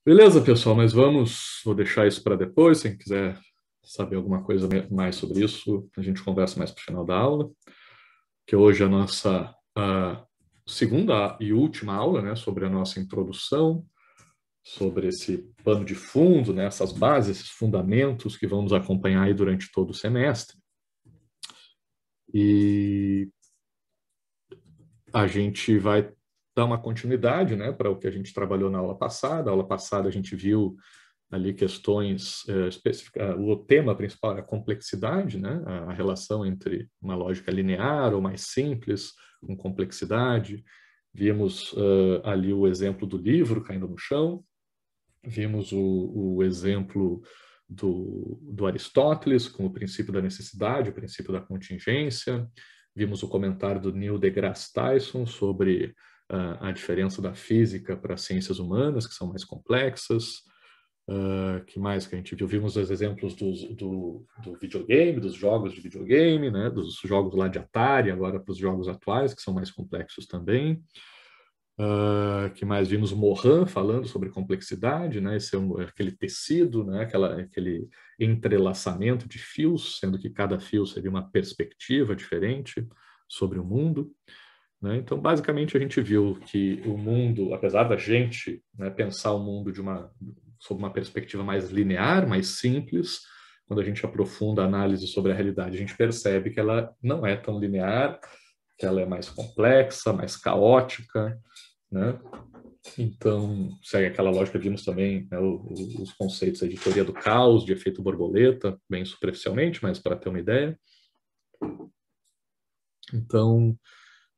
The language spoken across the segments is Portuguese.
Beleza, pessoal, mas vou deixar isso para depois. Quem quiser saber alguma coisa mais sobre isso, a gente conversa mais para o final da aula, que hoje é a nossa segunda e última aula, né, sobre a nossa introdução, sobre esse pano de fundo, né, essas bases, esses fundamentos que vão nos acompanhar aí durante todo o semestre. E a gente vai dar uma continuidade, né, para o que a gente trabalhou na aula passada. A aula passada a gente viu ali questões específicas. O tema principal é a complexidade, né? A relação entre uma lógica linear ou mais simples com complexidade. Vimos ali o exemplo do livro caindo no chão, vimos o exemplo do Aristóteles com o princípio da necessidade, o princípio da contingência, vimos o comentário do Neil deGrasse Tyson sobre a diferença da física para as ciências humanas, que são mais complexas. Que mais que a gente viu? Vimos os exemplos do videogame, dos jogos de videogame, né? Dos jogos lá de Atari, agora para os jogos atuais, que são mais complexos também. Que mais vimos o Morin falando sobre complexidade, né? Esse é aquele tecido, né? Aquele entrelaçamento de fios, sendo que cada fio seria uma perspectiva diferente sobre o mundo. Né? Então, basicamente, a gente viu que o mundo, apesar da gente, né, pensar o mundo sob uma perspectiva mais linear, mais simples, quando a gente aprofunda a análise sobre a realidade, a gente percebe que ela não é tão linear, que ela é mais complexa, mais caótica, né? Então, segue aquela lógica, vimos também, né, os conceitos de teoria do caos, de efeito borboleta, bem superficialmente, mas para ter uma ideia. Então,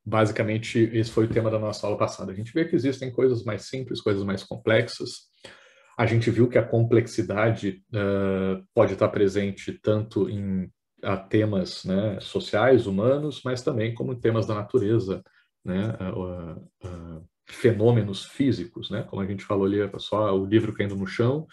basicamente, esse foi o tema da nossa aula passada. A gente vê que existem coisas mais simples, coisas mais complexas. A gente viu que a complexidade pode estar presente tanto em temas, né, sociais, humanos, mas também como em temas da natureza, né, fenômenos físicos, né, como a gente falou ali, só o livro caindo no chão,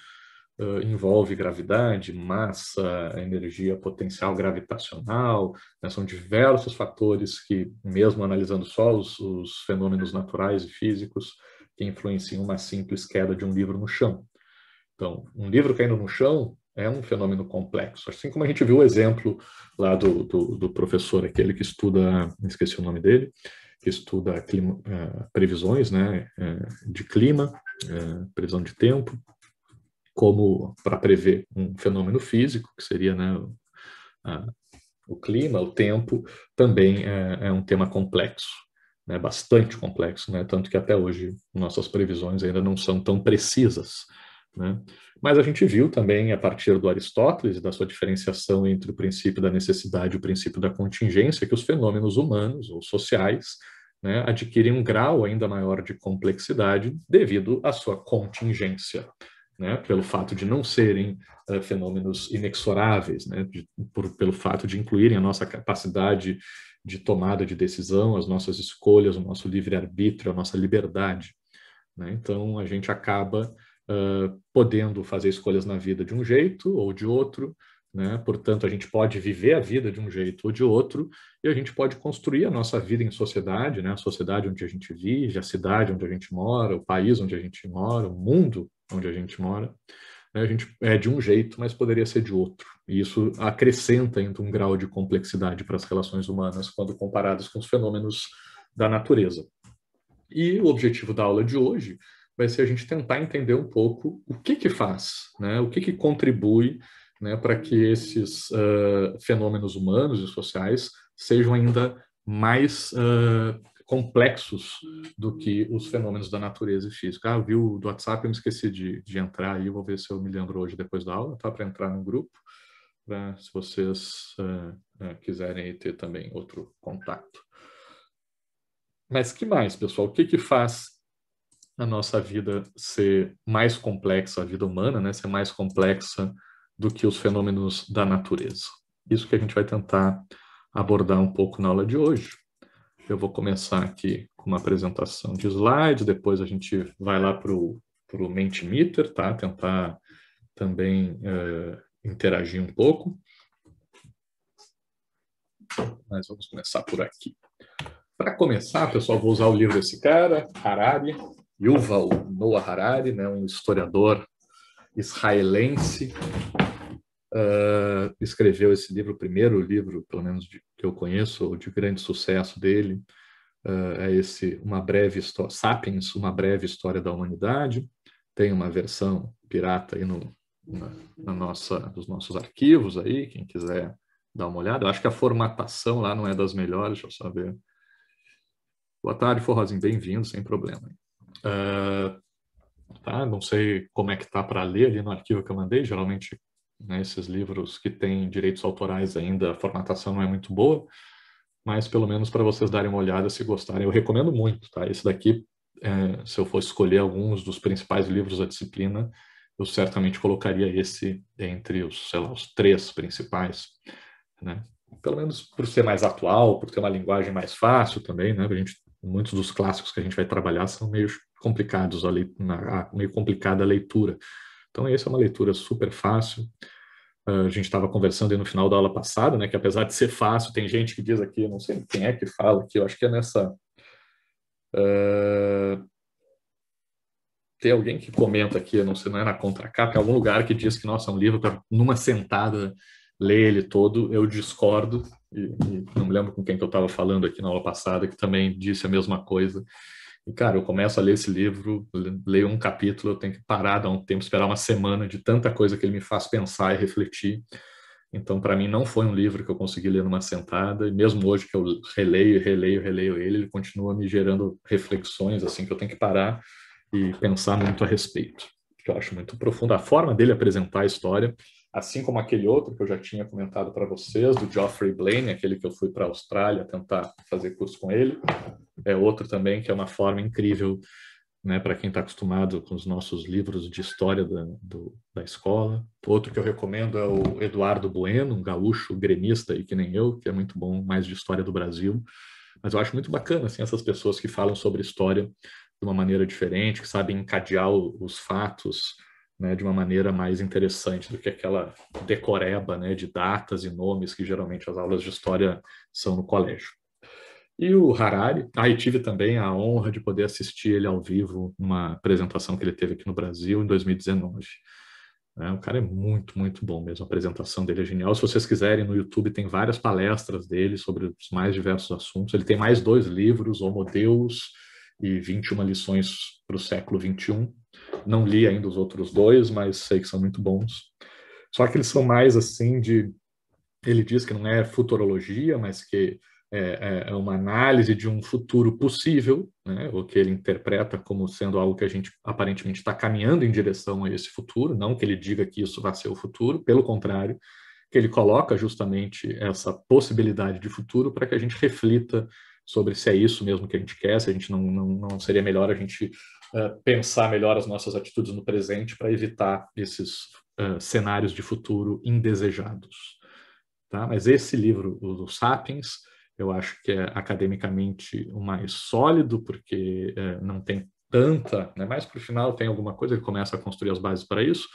envolve gravidade, massa, energia potencial gravitacional, né? São diversos fatores que, mesmo analisando só os fenômenos naturais e físicos, que influenciam uma simples queda de um livro no chão. Então, um livro caindo no chão é um fenômeno complexo. Assim como a gente viu o exemplo lá do professor, aquele que estuda, esqueci o nome dele, que estuda previsões, né, de clima, previsão de tempo, como para prever um fenômeno físico, que seria, né, o clima, o tempo, também é um tema complexo, né, bastante complexo, né, tanto que até hoje nossas previsões ainda não são tão precisas. Né? Mas a gente viu também, a partir do Aristóteles e da sua diferenciação entre o princípio da necessidade e o princípio da contingência, que os fenômenos humanos ou sociais, né, adquirem um grau ainda maior de complexidade devido à sua contingência, né, pelo fato de não serem fenômenos inexoráveis, né, pelo fato de incluírem a nossa capacidade de tomada de decisão, as nossas escolhas, o nosso livre-arbítrio, a nossa liberdade. Né? Então, a gente acaba podendo fazer escolhas na vida de um jeito ou de outro, né? Portanto, a gente pode viver a vida de um jeito ou de outro, e a gente pode construir a nossa vida em sociedade, né? A sociedade onde a gente vive, a cidade onde a gente mora, o país onde a gente mora, o mundo onde a gente mora. Né? A gente é de um jeito, mas poderia ser de outro. E isso acrescenta ainda um grau de complexidade para as relações humanas quando comparadas com os fenômenos da natureza. E o objetivo da aula de hoje vai ser a gente tentar entender um pouco o que faz, né? O que contribui, né, para que esses fenômenos humanos e sociais sejam ainda mais complexos do que os fenômenos da natureza e física. Ah, viu do WhatsApp, eu me esqueci de entrar aí, eu vou ver se eu me lembro hoje depois da aula, tá? Para entrar no grupo, se vocês quiserem ter também outro contato. Mas que mais, pessoal? O que faz a nossa vida ser mais complexa, a vida humana, né, ser mais complexa do que os fenômenos da natureza? Isso que a gente vai tentar abordar um pouco na aula de hoje. Eu vou começar aqui com uma apresentação de slides, depois a gente vai lá para o Mentimeter, tá? Tentar também interagir um pouco. Mas vamos começar por aqui. Para começar, pessoal, vou usar o livro desse cara, Harari, Yuval Noah Harari, né, um historiador israelense, escreveu esse livro, o primeiro livro, pelo menos que eu conheço, de grande sucesso dele, é esse Uma Breve História, Sapiens, Uma Breve História da Humanidade. Tem uma versão pirata aí nos nossos arquivos aí, quem quiser dar uma olhada. Eu acho que a formatação lá não é das melhores, deixa eu só ver. Boa tarde, Forrozinho, bem-vindo, sem problema. Tá? Não sei como é que tá para ler ali no arquivo que eu mandei, geralmente, né, esses livros que têm direitos autorais ainda, a formatação não é muito boa, mas pelo menos para vocês darem uma olhada se gostarem. Eu recomendo muito, tá? Esse daqui, se eu fosse escolher alguns dos principais livros da disciplina, eu certamente colocaria esse entre os, sei lá, os 3 principais, né? Pelo menos por ser mais atual, por ter uma linguagem mais fácil também, né? Muitos dos clássicos que a gente vai trabalhar são meio complicados, meio complicada a leitura. Então, essa é uma leitura super fácil. A gente estava conversando aí no final da aula passada, né, que apesar de ser fácil, tem gente que diz aqui, não sei quem é que fala aqui, eu acho que é nessa... tem alguém que comenta aqui, não sei, não é na contracapa, em algum lugar que diz que, nossa, é um livro para numa sentada ler ele todo. Eu discordo, e não me lembro com quem que eu estava falando aqui na aula passada, que também disse a mesma coisa. E, cara, eu começo a ler esse livro, leio um capítulo, eu tenho que parar, dar um tempo, esperar uma semana de tanta coisa que ele me faz pensar e refletir. Então, para mim, não foi um livro que eu consegui ler numa sentada, e mesmo hoje que eu releio ele continua me gerando reflexões, assim, que eu tenho que parar e pensar muito a respeito, que eu acho muito profundo. A forma dele apresentar a história, assim como aquele outro que eu já tinha comentado para vocês, do Geoffrey Blaine, aquele que eu fui para a Austrália tentar fazer curso com ele, é outro também que é uma forma incrível, né, para quem está acostumado com os nossos livros de história da escola. Outro que eu recomendo é o Eduardo Bueno, um gaúcho gremista aí que nem eu, que é muito bom, mais de história do Brasil. Mas eu acho muito bacana assim, essas pessoas que falam sobre história de uma maneira diferente, que sabem encadear os fatos, né, de uma maneira mais interessante do que aquela decoreba, né, de datas e nomes que geralmente as aulas de história são no colégio. E o Harari, aí tive também a honra de poder assistir ele ao vivo numa apresentação que ele teve aqui no Brasil em 2019. O cara é muito, muito bom mesmo, a apresentação dele é genial. Se vocês quiserem, no YouTube tem várias palestras dele sobre os mais diversos assuntos. Ele tem mais 2 livros, Homo Deus e 21 lições para o século XXI. Não li ainda os outros 2, mas sei que são muito bons. Só que eles são mais assim de... Ele diz que não é futurologia, mas que é uma análise de um futuro possível, né, o que ele interpreta como sendo algo que a gente aparentemente está caminhando em direção a esse futuro, não que ele diga que isso vai ser o futuro, pelo contrário, que ele coloca justamente essa possibilidade de futuro para que a gente reflita sobre se é isso mesmo que a gente quer, se a gente não seria melhor a gente pensar melhor as nossas atitudes no presente para evitar esses cenários de futuro indesejados. Tá? Mas esse livro, o Sapiens, eu acho que é academicamente o mais sólido, porque não tem tanta, né? Mais para o final tem alguma coisa, ele começa a construir as bases para isso,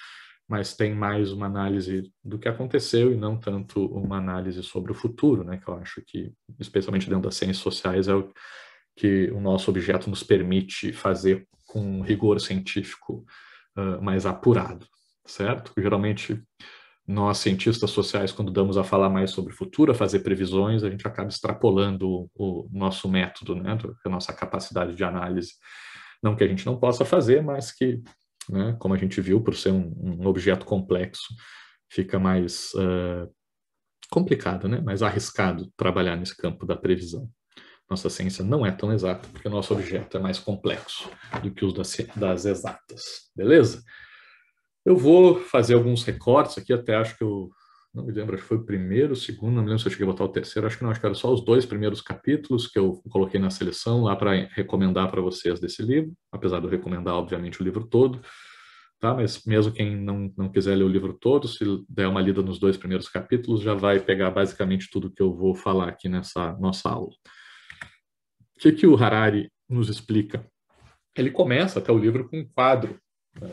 mas tem mais uma análise do que aconteceu e não tanto uma análise sobre o futuro, né? Que eu acho que, especialmente dentro das ciências sociais, é o que o nosso objeto nos permite fazer com um rigor científico mais apurado, certo? Geralmente nós, cientistas sociais, quando damos a falar mais sobre o futuro, a fazer previsões, a gente acaba extrapolando o nosso método, né, a nossa capacidade de análise. Não que a gente não possa fazer, mas que, né, como a gente viu, por ser um objeto complexo, fica mais complicado, né, mais arriscado trabalhar nesse campo da previsão. Nossa ciência não é tão exata, porque o nosso objeto é mais complexo do que os das exatas. Beleza? Eu vou fazer alguns recortes aqui, até acho que eu não me lembro, acho que foi o primeiro, o segundo, não me lembro se eu cheguei a botar o terceiro, acho que não, acho que eram só os 2 primeiros capítulos que eu coloquei na seleção lá para recomendar para vocês desse livro, apesar de eu recomendar, obviamente, o livro todo, tá? Mas mesmo quem não quiser ler o livro todo, se der uma lida nos 2 primeiros capítulos, já vai pegar basicamente tudo que eu vou falar aqui nessa nossa aula. O que o Harari nos explica? Ele começa até o livro com um quadro, né?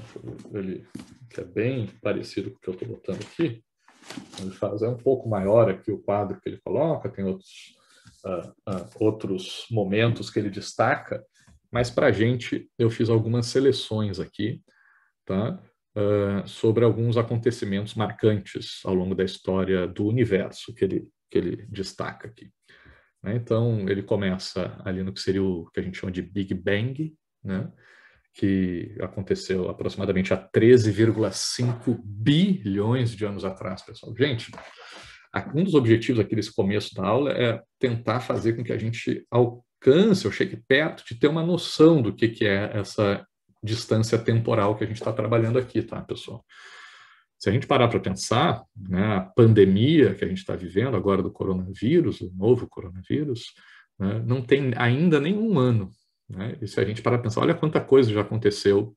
Ele que é bem parecido com o que eu estou botando aqui. Ele faz, é um pouco maior aqui o quadro que ele coloca, tem outros momentos que ele destaca, Mas para a gente, eu fiz algumas seleções aqui, tá? Sobre alguns acontecimentos marcantes ao longo da história do universo que ele destaca aqui. Né? Então, ele começa ali no que seria o que a gente chama de Big Bang, né? Que aconteceu aproximadamente há 13,5 bilhões de anos atrás, pessoal. Gente, um dos objetivos aqui desse começo da aula é tentar fazer com que a gente alcance ou chegue perto de ter uma noção do que é essa distância temporal que a gente está trabalhando aqui, tá, pessoal? Se a gente parar para pensar, né, a pandemia que a gente está vivendo agora do coronavírus, o novo coronavírus, né, não tem ainda nenhum ano. Né? E se a gente parar para pensar, olha quanta coisa já aconteceu,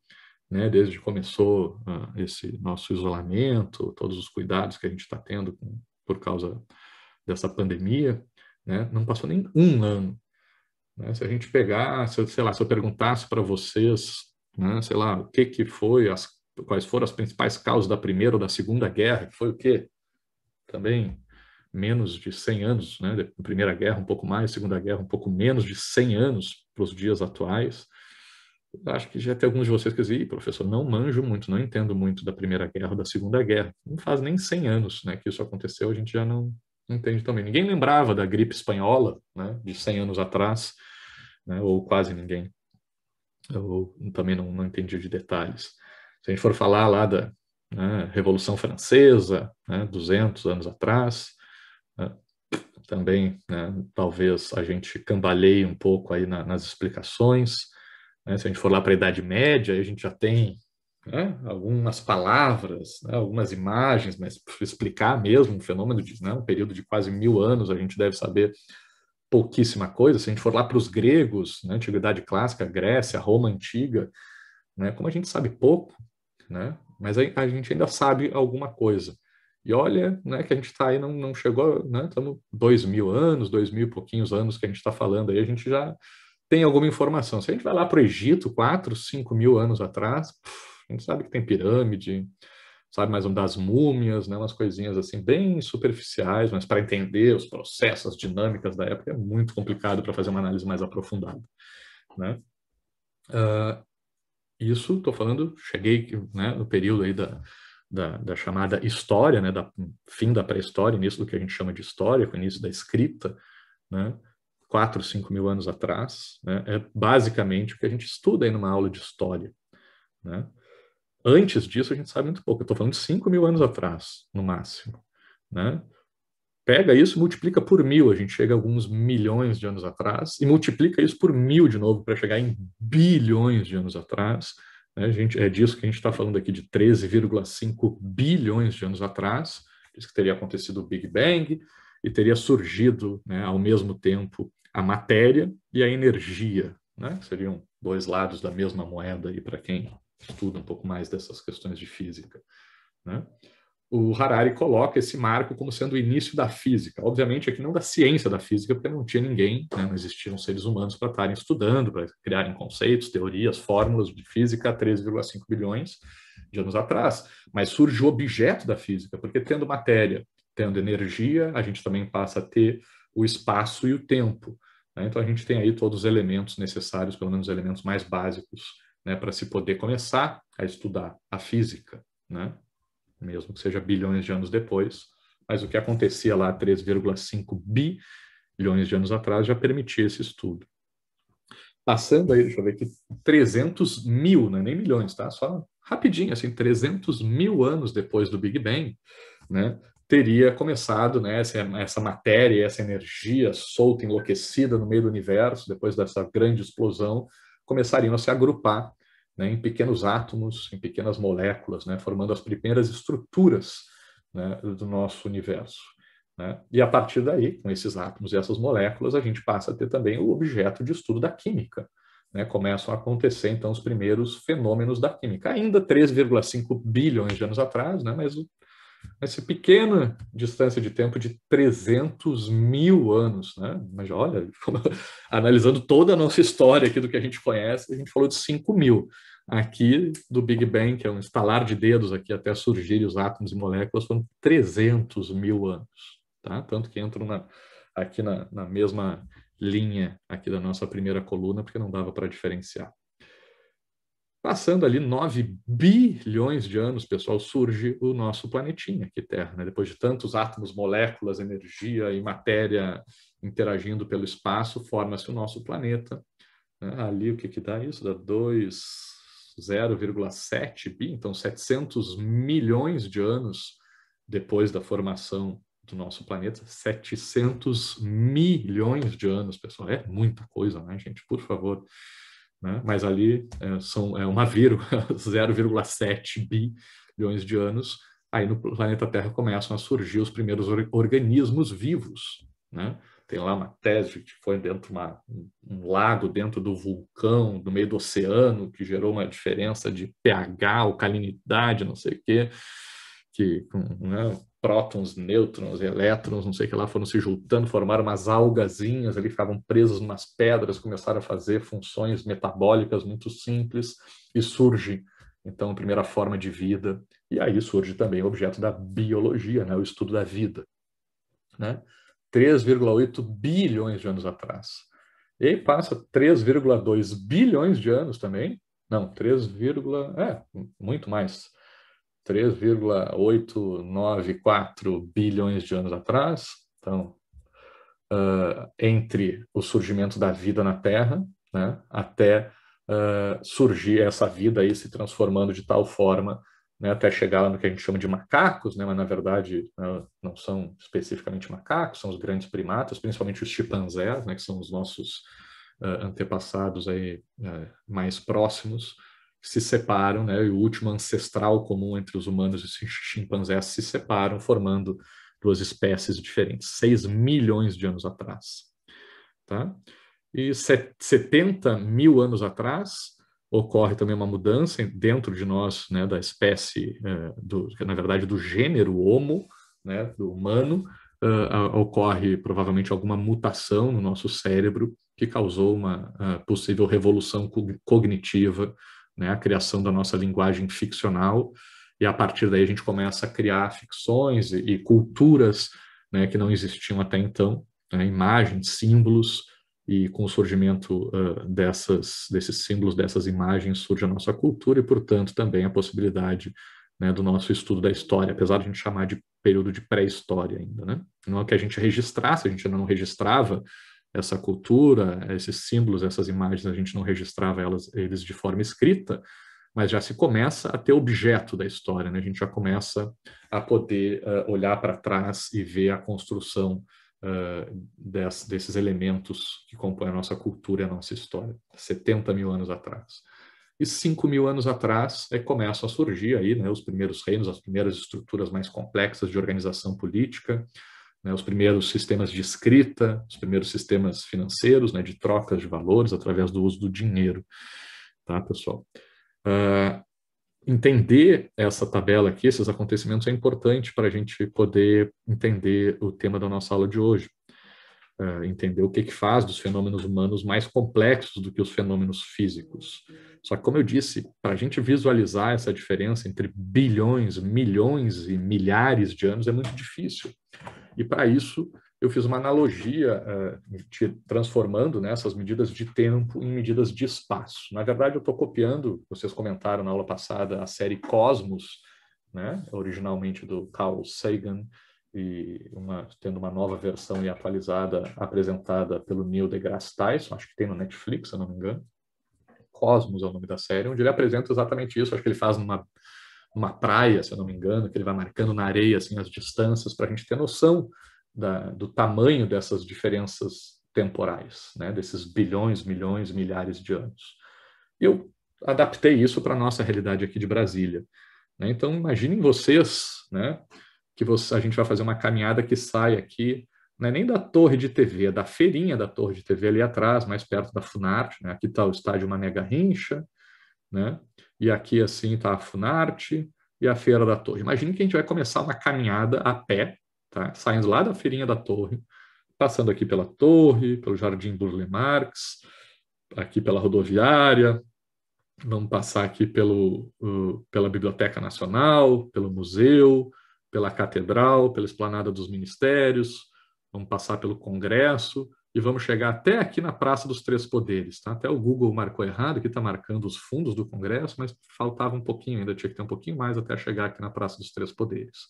né, desde que começou esse nosso isolamento, todos os cuidados que a gente está tendo por causa dessa pandemia, né, não passou nem um ano. Né? Se a gente pegar, sei lá, se eu perguntasse para vocês, né, sei lá, o que foi, quais foram as principais causas da Primeira ou da Segunda Guerra, que foi o quê? Também menos de 100 anos, né? Da Primeira Guerra um pouco mais, Segunda Guerra um pouco menos de 100 anos para os dias atuais. Acho que já tem alguns de vocês que dizem, professor, não manjo muito, não entendo muito da Primeira Guerra ou da Segunda Guerra. Não faz nem 100 anos, né, que isso aconteceu, a gente já não entende também. Ninguém lembrava da gripe espanhola, né, de 100 anos atrás, né, ou quase ninguém. Eu também não entendi de detalhes. Se a gente for falar lá da, né, Revolução Francesa, né, 200 anos atrás, né, também, né, talvez a gente cambaleie um pouco aí nas explicações. Né? Se a gente for lá para a Idade Média, a gente já tem, né, algumas palavras, né, algumas imagens, mas para explicar mesmo um fenômeno de, né, um período de quase 1000 anos, a gente deve saber pouquíssima coisa. Se a gente for lá para os gregos, né, Antiguidade Clássica, Grécia, Roma Antiga, né, como a gente sabe pouco, né, mas a gente ainda sabe alguma coisa. E olha, né, que a gente está aí, não chegou, né, estamos 2000 anos, 2000 e pouquinhos anos que a gente está falando aí, a gente já tem alguma informação. Se a gente vai lá para o Egito, 4, 5 mil anos atrás, a gente sabe que tem pirâmide, sabe mais um das múmias, né, umas coisinhas assim bem superficiais, mas para entender os processos, as dinâmicas da época é muito complicado para fazer uma análise mais aprofundada, né? Isso, estou falando, cheguei, né, no período aí da chamada história, né, fim da pré-história, início do que a gente chama de história, com o início da escrita, né, 4, 5 mil anos atrás, né, é basicamente o que a gente estuda aí numa aula de história, né? Antes disso, a gente sabe muito pouco. Eu estou falando de 5 mil anos atrás, no máximo, né? Pega isso, multiplica por 1000, a gente chega a alguns milhões de anos atrás, e multiplica isso por 1000 de novo, para chegar em bilhões de anos atrás. Né? É disso que a gente está falando aqui, de 13,5 bilhões de anos atrás. Diz que teria acontecido o Big Bang, e teria surgido, né, ao mesmo tempo a matéria e a energia. Né? Seriam dois lados da mesma moeda, para quem estuda um pouco mais dessas questões de física. Né? O Harari coloca esse marco como sendo o início da física. Obviamente, aqui não da ciência da física, porque não tinha ninguém, né, não existiam seres humanos para estarem estudando, para criarem conceitos, teorias, fórmulas de física há 13,5 bilhões de anos atrás. Mas surge o objeto da física, porque tendo matéria, tendo energia, a gente também passa a ter o espaço e o tempo. Né? Então, a gente tem aí todos os elementos necessários, pelo menos os elementos mais básicos, né, para se poder começar a estudar a física, né? Mesmo que seja bilhões de anos depois, mas o que acontecia lá 3,5 bilhões de anos atrás já permitia esse estudo. Passando aí, deixa eu ver aqui, 300 mil, não é nem milhões, tá? Só rapidinho, assim, 300 mil anos depois do Big Bang, né, teria começado, né, essa matéria, essa energia solta, enlouquecida no meio do universo, depois dessa grande explosão, começariam a se agrupar, né, em pequenos átomos, em pequenas moléculas, né, formando as primeiras estruturas, né, do nosso universo. Né? E a partir daí, com esses átomos e essas moléculas, a gente passa a ter também o objeto de estudo da química. Né? Começam a acontecer, então, os primeiros fenômenos da química. Ainda 3,5 bilhões de anos atrás, né? Mas essa pequena distância de tempo de 300 mil anos. Né? Mas olha, analisando toda a nossa história aqui do que a gente conhece, a gente falou de 5 mil. Aqui, do Big Bang, que é um estalar de dedos aqui até surgirem os átomos e moléculas, foram 300 mil anos. Tá? Tanto que entram aqui na mesma linha aqui da nossa primeira coluna, porque não dava para diferenciar. Passando ali 9 bilhões de anos, pessoal, surge o nosso planetinha aqui, Terra, né? Depois de tantos átomos, moléculas, energia e matéria interagindo pelo espaço, forma-se o nosso planeta. Ali o que dá isso? Dá 0,7 bi, então 700 milhões de anos depois da formação do nosso planeta. 700 milhões de anos, pessoal. É muita coisa, né, gente? Por favor. Né? Mas ali é uma vírgula, 0,7 bilhões de anos. Aí no planeta Terra começam a surgir os primeiros organismos vivos, né? Tem lá uma tese que foi dentro de um lago, dentro do vulcão, no meio do oceano, que gerou uma diferença de pH, alcalinidade, não sei o quê, que né, prótons, nêutrons, elétrons, não sei o que lá, foram se juntando, formaram umas algazinhas ali, ficavam presas em umas pedras, começaram a fazer funções metabólicas muito simples e surge, então, a primeira forma de vida. E aí surge também o objeto da biologia, né, o estudo da vida, né? 3,8 bilhões de anos atrás. E aí passa 3,2 bilhões de anos também. Não, muito mais. 3,894 bilhões de anos atrás. Então, entre o surgimento da vida na Terra, né, até surgir essa vida aí se transformando de tal forma, né, até chegar lá no que a gente chama de macacos, né, mas na verdade não são especificamente macacos, são os grandes primatas, principalmente os chimpanzés, né, que são os nossos antepassados aí, mais próximos, se separam, né, e o último ancestral comum entre os humanos e os chimpanzés se separam, formando duas espécies diferentes, 6 milhões de anos atrás. Tá? E 70 mil anos atrás ocorre também uma mudança dentro de nós, né, da espécie, na verdade, do gênero Homo, né, do humano, ocorre provavelmente alguma mutação no nosso cérebro que causou uma possível revolução cognitiva, né, a criação da nossa linguagem ficcional, e a partir daí a gente começa a criar ficções e culturas, né, que não existiam até então, né, imagens, símbolos, e com o surgimento desses símbolos, dessas imagens, surge a nossa cultura e, portanto, também a possibilidade, né, do nosso estudo da história, apesar de a gente chamar de período de pré-história ainda, né? Não é que a gente registrasse, a gente ainda não registrava essa cultura, esses símbolos, essas imagens, a gente não registrava eles de forma escrita, mas já se começa a ter objeto da história, né? A gente já começa a poder olhar para trás e ver a construção desses elementos que compõem a nossa cultura e a nossa história, 70 mil anos atrás. E 5 mil anos atrás começam a surgir aí, né, os primeiros reinos, as primeiras estruturas mais complexas de organização política, né, os primeiros sistemas de escrita, os primeiros sistemas financeiros, né, de trocas de valores através do uso do dinheiro. Tá, pessoal? Entender essa tabela aqui, esses acontecimentos, é importante para a gente poder entender o tema da nossa aula de hoje. Entender o que faz dos fenômenos humanos mais complexos do que os fenômenos físicos. Só que, como eu disse, para a gente visualizar essa diferença entre bilhões, milhões e milhares de anos é muito difícil. E, para isso, eu fiz uma analogia transformando, né, essas medidas de tempo em medidas de espaço. Na verdade, eu estou copiando, vocês comentaram na aula passada, a série Cosmos, né, originalmente do Carl Sagan, e tendo uma nova versão e atualizada apresentada pelo Neil deGrasse Tyson, acho que tem no Netflix, se eu não me engano. Cosmos é o nome da série, onde ele apresenta exatamente isso. Acho que ele faz numa praia, se eu não me engano, que ele vai marcando na areia assim, as distâncias para a gente ter noção do tamanho dessas diferenças temporais, né? Desses bilhões, milhões, milhares de anos. Eu adaptei isso para a nossa realidade aqui de Brasília, né? Então, imaginem vocês, né, que a gente vai fazer uma caminhada que sai aqui, não é nem da torre de TV, é da feirinha da torre de TV ali atrás, mais perto da Funarte, né? Aqui está o estádio Mané Garrincha, né? E aqui assim está a Funarte e a Feira da Torre. Imagine que a gente vai começar uma caminhada a pé, tá? Saindo lá da feirinha da torre, passando aqui pela torre, pelo Jardim Burle Marx, aqui pela rodoviária, vamos passar aqui pela Biblioteca Nacional, pelo museu, pela Catedral, pela Esplanada dos Ministérios, vamos passar pelo Congresso, e vamos chegar até aqui na Praça dos Três Poderes. Tá? Até o Google marcou errado, aqui está marcando os fundos do Congresso, mas faltava um pouquinho, ainda tinha que ter um pouquinho mais até chegar aqui na Praça dos Três Poderes.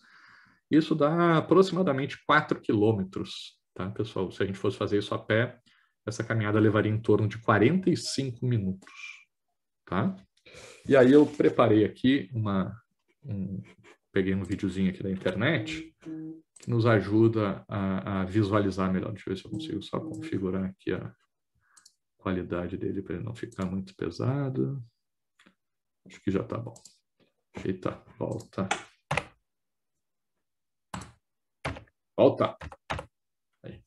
Isso dá aproximadamente 4 quilômetros, tá, pessoal? Se a gente fosse fazer isso a pé, essa caminhada levaria em torno de 45 minutos, tá? E aí eu preparei aqui peguei um videozinho aqui da internet que nos ajuda a visualizar melhor. Deixa eu ver se eu consigo só configurar aqui a qualidade dele para ele não ficar muito pesado. Acho que já está bom. Eita, volta. Volta. Aí.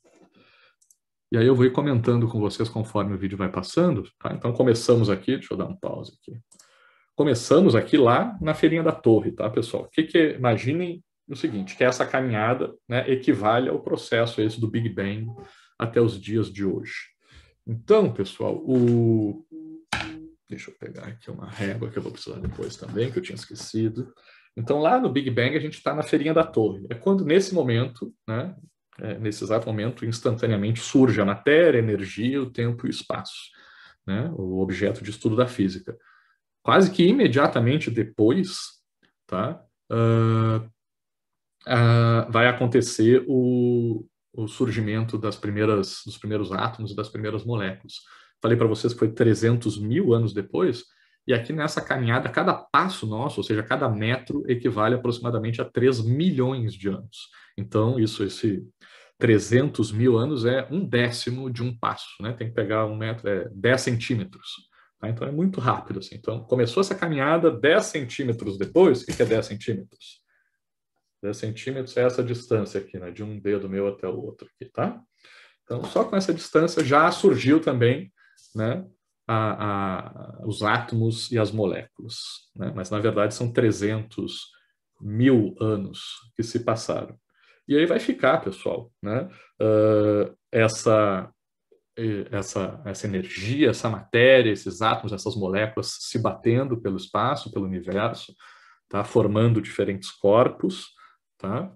E aí eu vou ir comentando com vocês conforme o vídeo vai passando. Tá? Então começamos aqui, deixa eu dar um pause aqui. Começamos aqui lá na Feirinha da Torre, tá, pessoal? Imaginem o seguinte, que essa caminhada, né, equivale ao processo esse do Big Bang até os dias de hoje. Então, pessoal, deixa eu pegar aqui uma régua que eu vou precisar depois também, que eu tinha esquecido. Então, lá no Big Bang, a gente está na Feirinha da Torre. É quando, nesse momento, né, nesse exato momento, instantaneamente surge a matéria, a energia, o tempo e o espaço, né, o objeto de estudo da física. Quase que imediatamente depois, tá, vai acontecer o surgimento dos primeiros átomos e das primeiras moléculas. Falei para vocês que foi 300 mil anos depois, e aqui nessa caminhada, cada passo nosso, ou seja, cada metro, equivale aproximadamente a 3 milhões de anos. Então, esse 300 mil anos é 1/10 de um passo, né? Tem que pegar 1 metro, 10 centímetros. Tá? Então, é muito rápido. Assim. Então, começou essa caminhada 10 centímetros depois. O que é 10 centímetros? 10 centímetros é essa distância aqui, né? De um dedo meu até o outro aqui, tá? Então, só com essa distância já surgiu também, né, os átomos e as moléculas. Né? Mas, na verdade, são 300 mil anos que se passaram. E aí vai ficar, pessoal, né, essa energia, essa matéria, esses átomos, essas moléculas se batendo pelo espaço, pelo universo, tá? Formando diferentes corpos, tá?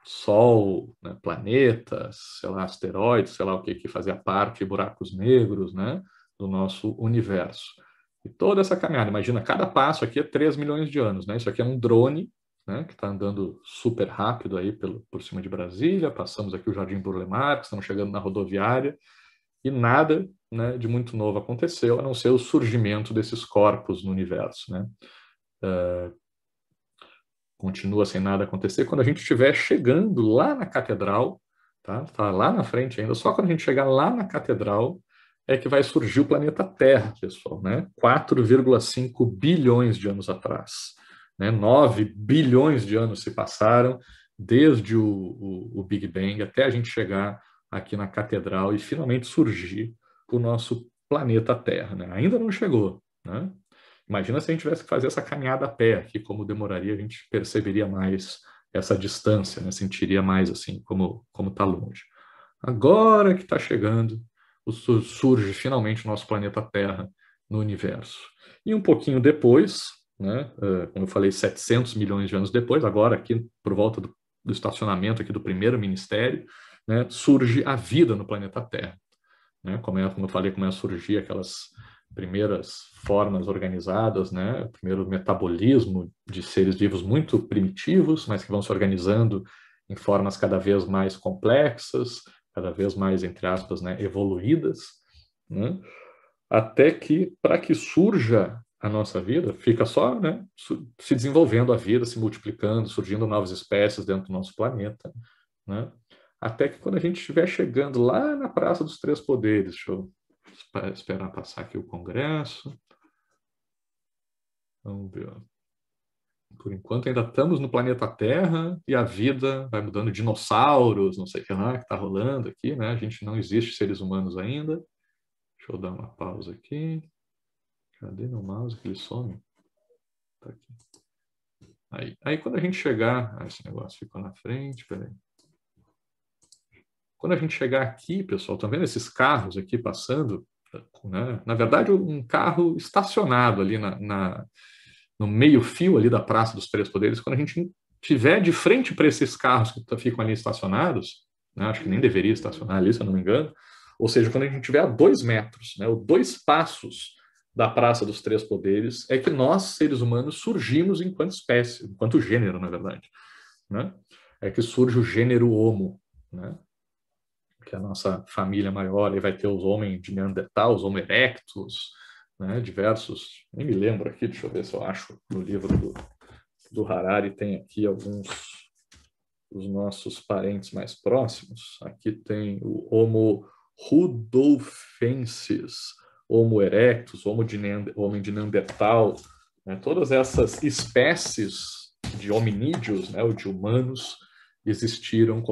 Sol, né? Planetas, sei lá, asteroides, sei lá o que fazia parte, buracos negros, né? Do nosso universo. E toda essa caminhada, imagina, cada passo aqui é 3 milhões de anos, né? Isso aqui é um drone, né? Que está andando super rápido aí por cima de Brasília, passamos aqui o Jardim Burle Marx, estamos chegando na rodoviária, e nada, né, de muito novo aconteceu, a não ser o surgimento desses corpos no universo. Né? Continua sem nada acontecer. Quando a gente estiver chegando lá na catedral, tá lá na frente ainda, só quando a gente chegar lá na catedral é que vai surgir o planeta Terra, pessoal. Né? 4,5 bilhões de anos atrás. Né? 9 bilhões de anos se passaram desde o Big Bang até a gente chegar aqui na catedral e finalmente surgir o nosso planeta Terra. Né? Ainda não chegou. Né? Imagina se a gente tivesse que fazer essa caminhada a pé aqui, como demoraria, a gente perceberia mais essa distância, né? Sentiria mais assim, como está longe. Agora que está chegando, surge finalmente o nosso planeta Terra no universo. E um pouquinho depois, né, como eu falei, 700 milhões de anos depois, agora aqui por volta do estacionamento aqui do primeiro ministério, né, surge a vida no planeta Terra. Né, como eu falei, começa a surgir aquelas primeiras formas organizadas, né, o primeiro metabolismo de seres vivos muito primitivos, mas que vão se organizando em formas cada vez mais complexas, cada vez mais, entre aspas, né, evoluídas, né, até que, para que surja a nossa vida, fica só, né, se desenvolvendo a vida, se multiplicando, surgindo novas espécies dentro do nosso planeta, né? Até que quando a gente estiver chegando lá na Praça dos Três Poderes, deixa eu esperar passar aqui o Congresso. Vamos ver. Por enquanto ainda estamos no planeta Terra e a vida vai mudando, dinossauros, não sei o que lá, que está rolando aqui, né? A gente não existe seres humanos ainda. Deixa eu dar uma pausa aqui. Cadê meu mouse que ele some? Tá aqui. Aí quando a gente chegar... esse negócio ficou na frente, peraí. Quando a gente chegar aqui, pessoal, estão vendo esses carros aqui passando? Né? Na verdade, um carro estacionado ali no meio-fio ali da Praça dos Três Poderes. Quando a gente estiver de frente para esses carros que ficam ali estacionados, né? Acho que nem deveria estacionar ali, se eu não me engano, Ou seja, quando a gente estiver a 2 metros, né, ou 2 passos da Praça dos Três Poderes, é que nós, seres humanos, surgimos enquanto espécie, enquanto gênero, na verdade. Né? É que surge o gênero Homo, né? Que é a nossa família maior, aí vai ter os homens de Neandertal, os Homo erectus, né? Diversos, nem me lembro aqui, deixa eu ver se eu acho no livro do Harari, tem aqui alguns dos nossos parentes mais próximos. Aqui tem o Homo rudolfensis, Homo erectus, homem de Neandertal, né? Todas essas espécies de hominídeos, né, ou de humanos, existiram,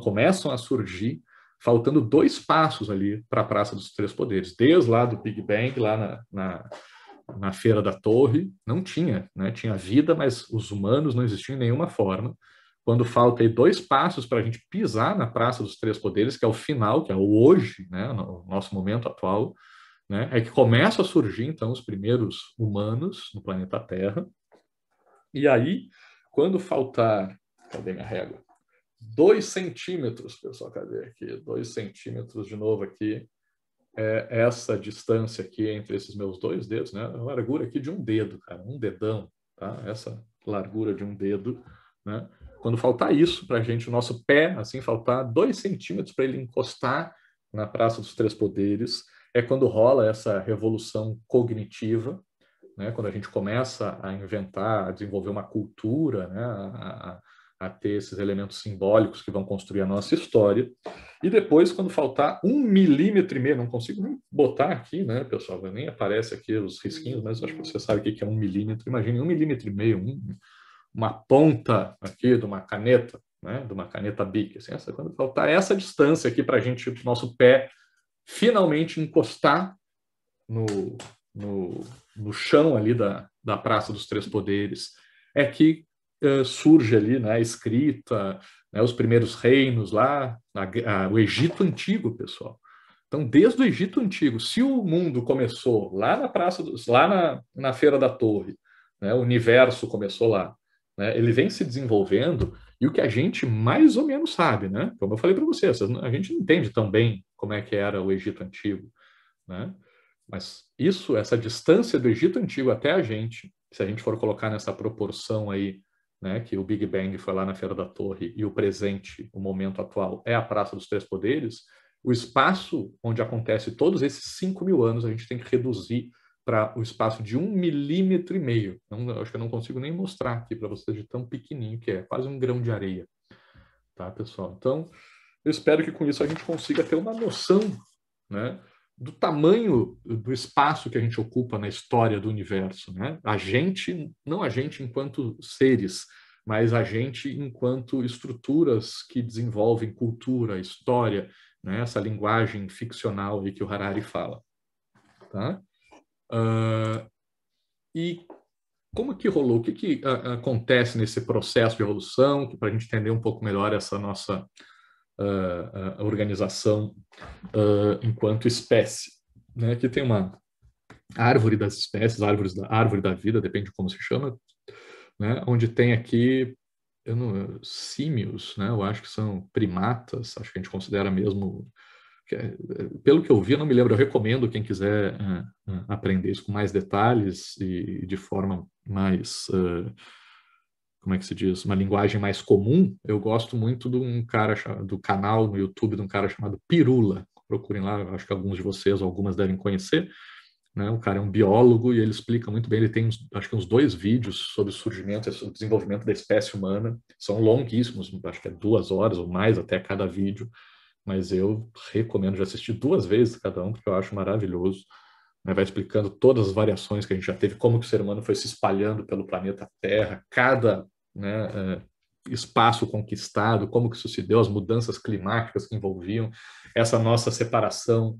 começam a surgir, faltando 2 passos ali para a Praça dos Três Poderes. Desde lá do Big Bang, lá na Feira da Torre, não tinha, né? Tinha vida, mas os humanos não existiam em nenhuma forma. Quando falta aí 2 passos para a gente pisar na Praça dos Três Poderes, que é o final, que é o hoje, né? O nosso momento atual, né? É que começam a surgir, então, os primeiros humanos no planeta Terra. E aí, quando faltar... Cadê minha régua? 2 centímetros, pessoal, cadê aqui? 2 centímetros de novo aqui. Essa distância aqui entre esses meus 2 dedos, né? A largura aqui de um dedo, cara, um dedão, tá? Essa largura de um dedo, né? Quando faltar isso para a gente, o nosso pé, assim, faltar 2 centímetros para ele encostar na Praça dos Três Poderes, é quando rola essa revolução cognitiva, né? Quando a gente começa a inventar, a desenvolver uma cultura, né? A ter esses elementos simbólicos que vão construir a nossa história. E depois, ququando faltar 1,5 mm, não consigo nem botar aqui, né, pessoal? Nem aparece aqui os risquinhos, mas acho que você sabe o que é 1 mm. Imagine 1,5 mm, uma ponta aqui de uma caneta, né, de uma caneta Bic. Assim, quando faltar essa distância aqui para a gente, nosso pé, finalmente encostar no chão ali da Praça dos Três Poderes, é que surge ali, né, a escrita, né, os primeiros reinos lá, o Egito Antigo, pessoal. Então, desde o Egito Antigo, se o mundo começou lá na lá na Feira da Torre, né, o universo começou lá, né, ele vem se desenvolvendo, e o que a gente mais ou menos sabe, né, como eu falei para vocês, a gente não entende tão bem como é que era o Egito Antigo, né? Mas isso, essa distância do Egito Antigo até a gente, se a gente for colocar nessa proporção aí, né, que o Big Bang foi lá na Feira da Torre e o presente, o momento atual, é a Praça dos Três Poderes, o espaço onde acontece todos esses 5.000 anos a gente tem que reduzir para o espaço de 1,5 mm. Não, acho que eu não consigo nem mostrar aqui para vocês de tão pequenininho que é, quase um grão de areia. Tá, pessoal? Então, eu espero que com isso a gente consiga ter uma noção, né, do tamanho do espaço que a gente ocupa na história do universo, né? A gente, não a gente enquanto seres, mas a gente enquanto estruturas que desenvolvem cultura, história, né? Essa linguagem ficcional aí que o Harari fala, tá? E como que rolou? O que acontece nesse processo de evolução, para a gente entender um pouco melhor essa nossa organização enquanto espécie, né? Aqui tem uma árvore das espécies, árvore da vida, depende de como se chama, né? Onde tem aqui símios, né? Eu acho que são primatas, acho que a gente considera mesmo, pelo que eu vi, eu não me lembro, eu recomendo quem quiser aprender isso com mais detalhes e de forma mais como é que se diz, uma linguagem mais comum. Eu gosto muito de um cara do canal no YouTube de um cara chamado Pirula. Procurem lá, acho que alguns de vocês, algumas devem conhecer, né? O cara é um biólogo e ele explica muito bem. Ele tem, acho que uns 2 vídeos sobre o surgimento e o desenvolvimento da espécie humana. São longuíssimos, acho que é 2 horas ou mais até cada vídeo, mas eu recomendo já assistir 2 vezes cada um, porque eu acho maravilhoso. Vai explicando todas as variações que a gente já teve, como que o ser humano foi se espalhando pelo planeta Terra, cada, né, espaço conquistado, como que isso se deu, as mudanças climáticas que envolviam essa nossa separação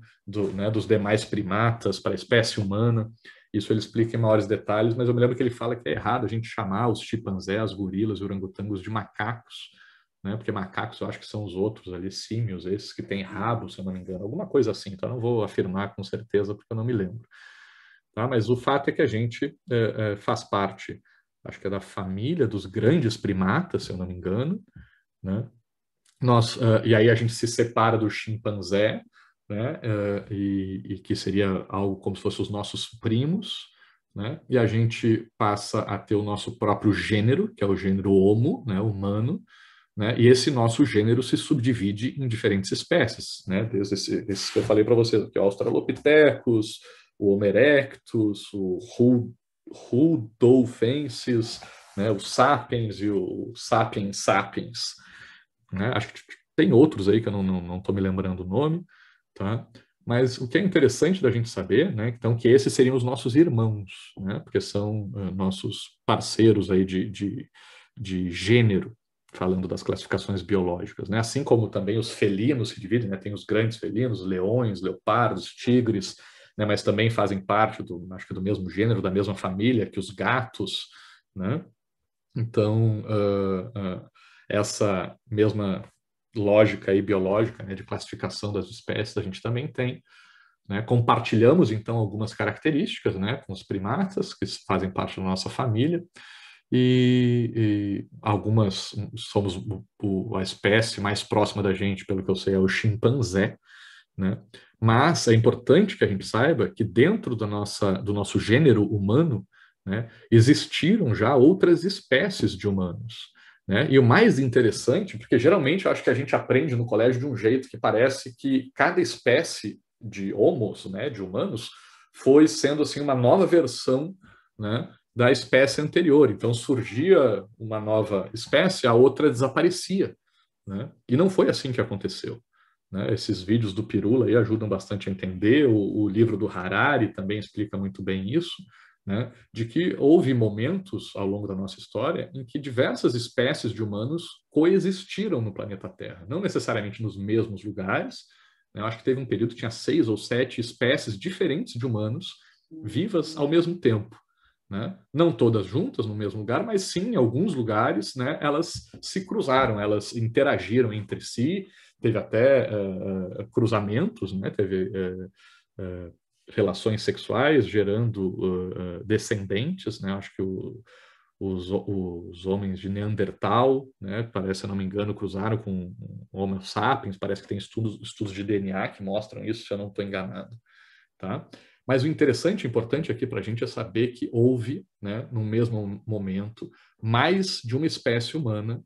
né, dos demais primatas para a espécie humana. Isso ele explica em maiores detalhes, mas eu me lembro que ele fala que é errado a gente chamar os chimpanzés, gorilas e orangotangos de macacos, né? Porque macacos eu acho que são os outros ali, símios, esses que têm rabo, se eu não me engano, alguma coisa assim, então eu não vou afirmar com certeza porque eu não me lembro. Tá? Mas o fato é que a gente faz parte, acho que é da família dos grandes primatas, se eu não me engano, né? E aí a gente se separa do chimpanzé, né? E que seria algo como se fossem os nossos primos, né? E a gente passa a ter o nosso próprio gênero, que é o gênero Homo, né? Humano, né? E esse nosso gênero se subdivide em diferentes espécies, né? Desde esses que eu falei para vocês, que é o Australopithecus, o Homo erectus, o Rudolfensis, né? O Sapiens e o Sapiens sapiens, né? Acho que tem outros aí que eu não estou me lembrando o nome, tá? Mas o que é interessante da gente saber, né? Então, que esses seriam os nossos irmãos, né? Porque são nossos parceiros aí de gênero, falando das classificações biológicas, né? Assim como também os felinos se dividem, né? Tem os grandes felinos, leões, leopardos, tigres, né? Mas também fazem parte acho que do mesmo gênero, da mesma família que os gatos, né? Então, essa mesma lógica aí biológica, né, de classificação das espécies a gente também tem, né? Compartilhamos então algumas características, né, com os primatas que fazem parte da nossa família e algumas somos a espécie mais próxima da gente, pelo que eu sei, é o chimpanzé, né? Mas é importante que a gente saiba que dentro do nosso gênero humano, né, existiram já outras espécies de humanos. Né? E o mais interessante, porque geralmente eu acho que a gente aprende no colégio de um jeito que parece que cada espécie de homos, né, de humanos, foi sendo assim uma nova versão, né, da espécie anterior. Então surgia uma nova espécie, a outra desaparecia. Né? E não foi assim que aconteceu. Né? Esses vídeos do Pirula aí ajudam bastante a entender, o livro do Harari também explica muito bem isso, né? De que houve momentos ao longo da nossa história em que diversas espécies de humanos coexistiram no planeta Terra, não necessariamente nos mesmos lugares, né? Eu acho que teve um período que tinha 6 ou 7 espécies diferentes de humanos vivas ao mesmo tempo. Né? Não todas juntas no mesmo lugar, mas sim em alguns lugares, né, elas se cruzaram, elas interagiram entre si, teve até cruzamentos, né, teve relações sexuais gerando descendentes, né, acho que os homens de Neandertal, né, parece, se não me engano, cruzaram com Homo sapiens, parece que tem estudos de DNA que mostram isso, se eu não estou enganado. Tá? Mas o interessante e importante aqui para a gente é saber que houve, né, no mesmo momento, mais de uma espécie humana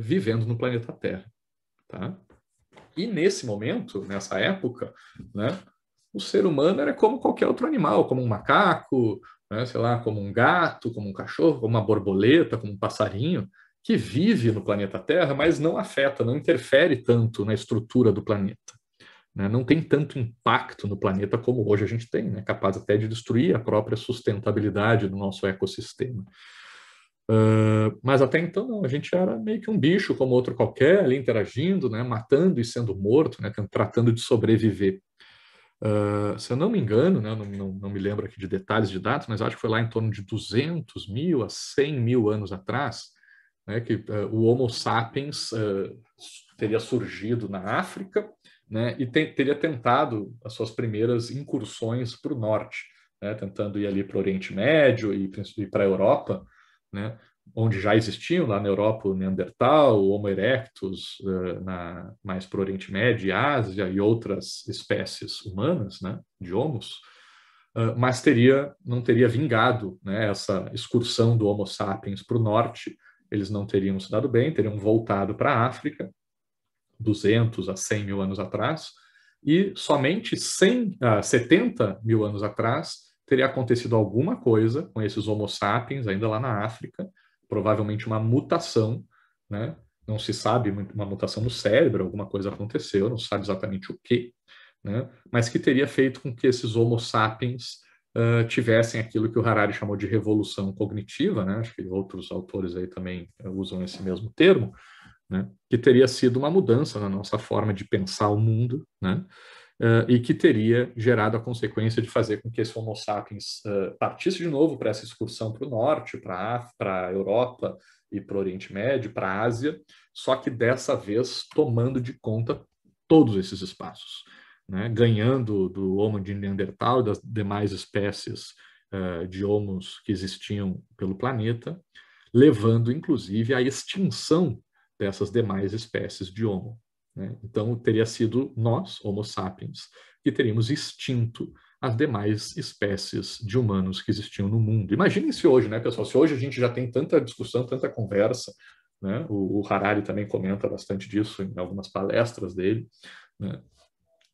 vivendo no planeta Terra. Tá? E nesse momento, nessa época, né, o ser humano era como qualquer outro animal, como um macaco, né, sei lá, como um gato, como um cachorro, como uma borboleta, como um passarinho, que vive no planeta Terra, mas não afeta, não interfere tanto na estrutura do planeta. Né? Não tem tanto impacto no planeta como hoje a gente tem, né? Capaz até de destruir a própria sustentabilidade do nosso ecossistema. Mas até então não, a gente era meio que um bicho como outro qualquer, ali interagindo, né? Matando e sendo morto, né? Tratando de sobreviver. Se eu não me engano, né? Não me lembro aqui de detalhes de dados, mas acho que foi lá em torno de 200 mil a 100 mil anos atrás, né, que o Homo sapiens teria surgido na África, né, e teria tentado as suas primeiras incursões para o norte, né, tentando ir ali para o Oriente Médio e para a Europa, né, onde já existiam lá na Europa o Neandertal, o Homo erectus, mais para o Oriente Médio e Ásia e outras espécies humanas, né, de homos, mas não teria vingado, né, essa excursão do Homo sapiens para o norte. Eles não teriam se dado bem, teriam voltado para a África, 200 a 100 mil anos atrás, e somente 70 mil anos atrás teria acontecido alguma coisa com esses Homo sapiens, ainda lá na África, provavelmente uma mutação, né? Não se sabe, uma mutação no cérebro, alguma coisa aconteceu, não se sabe exatamente o que, né? Mas que teria feito com que esses Homo sapiens tivessem aquilo que o Harari chamou de revolução cognitiva, né? Acho que outros autores aí também usam esse mesmo termo, né? Que teria sido uma mudança na nossa forma de pensar o mundo, né? E que teria gerado a consequência de fazer com que esse Homo sapiens partisse de novo para essa excursão para o norte, para a Europa e para o Oriente Médio, para a Ásia, só que dessa vez tomando de conta todos esses espaços, né? Ganhando do Homo de Neandertal e das demais espécies de homos que existiam pelo planeta, levando inclusive à extinção dessas demais espécies de Homo. né? Então, teria sido nós, Homo sapiens, que teríamos extinto as demais espécies de humanos que existiam no mundo. Imaginem se hoje, né, pessoal? Se hoje a gente já tem tanta discussão, tanta conversa, né? O Harari também comenta bastante disso em algumas palestras dele, né?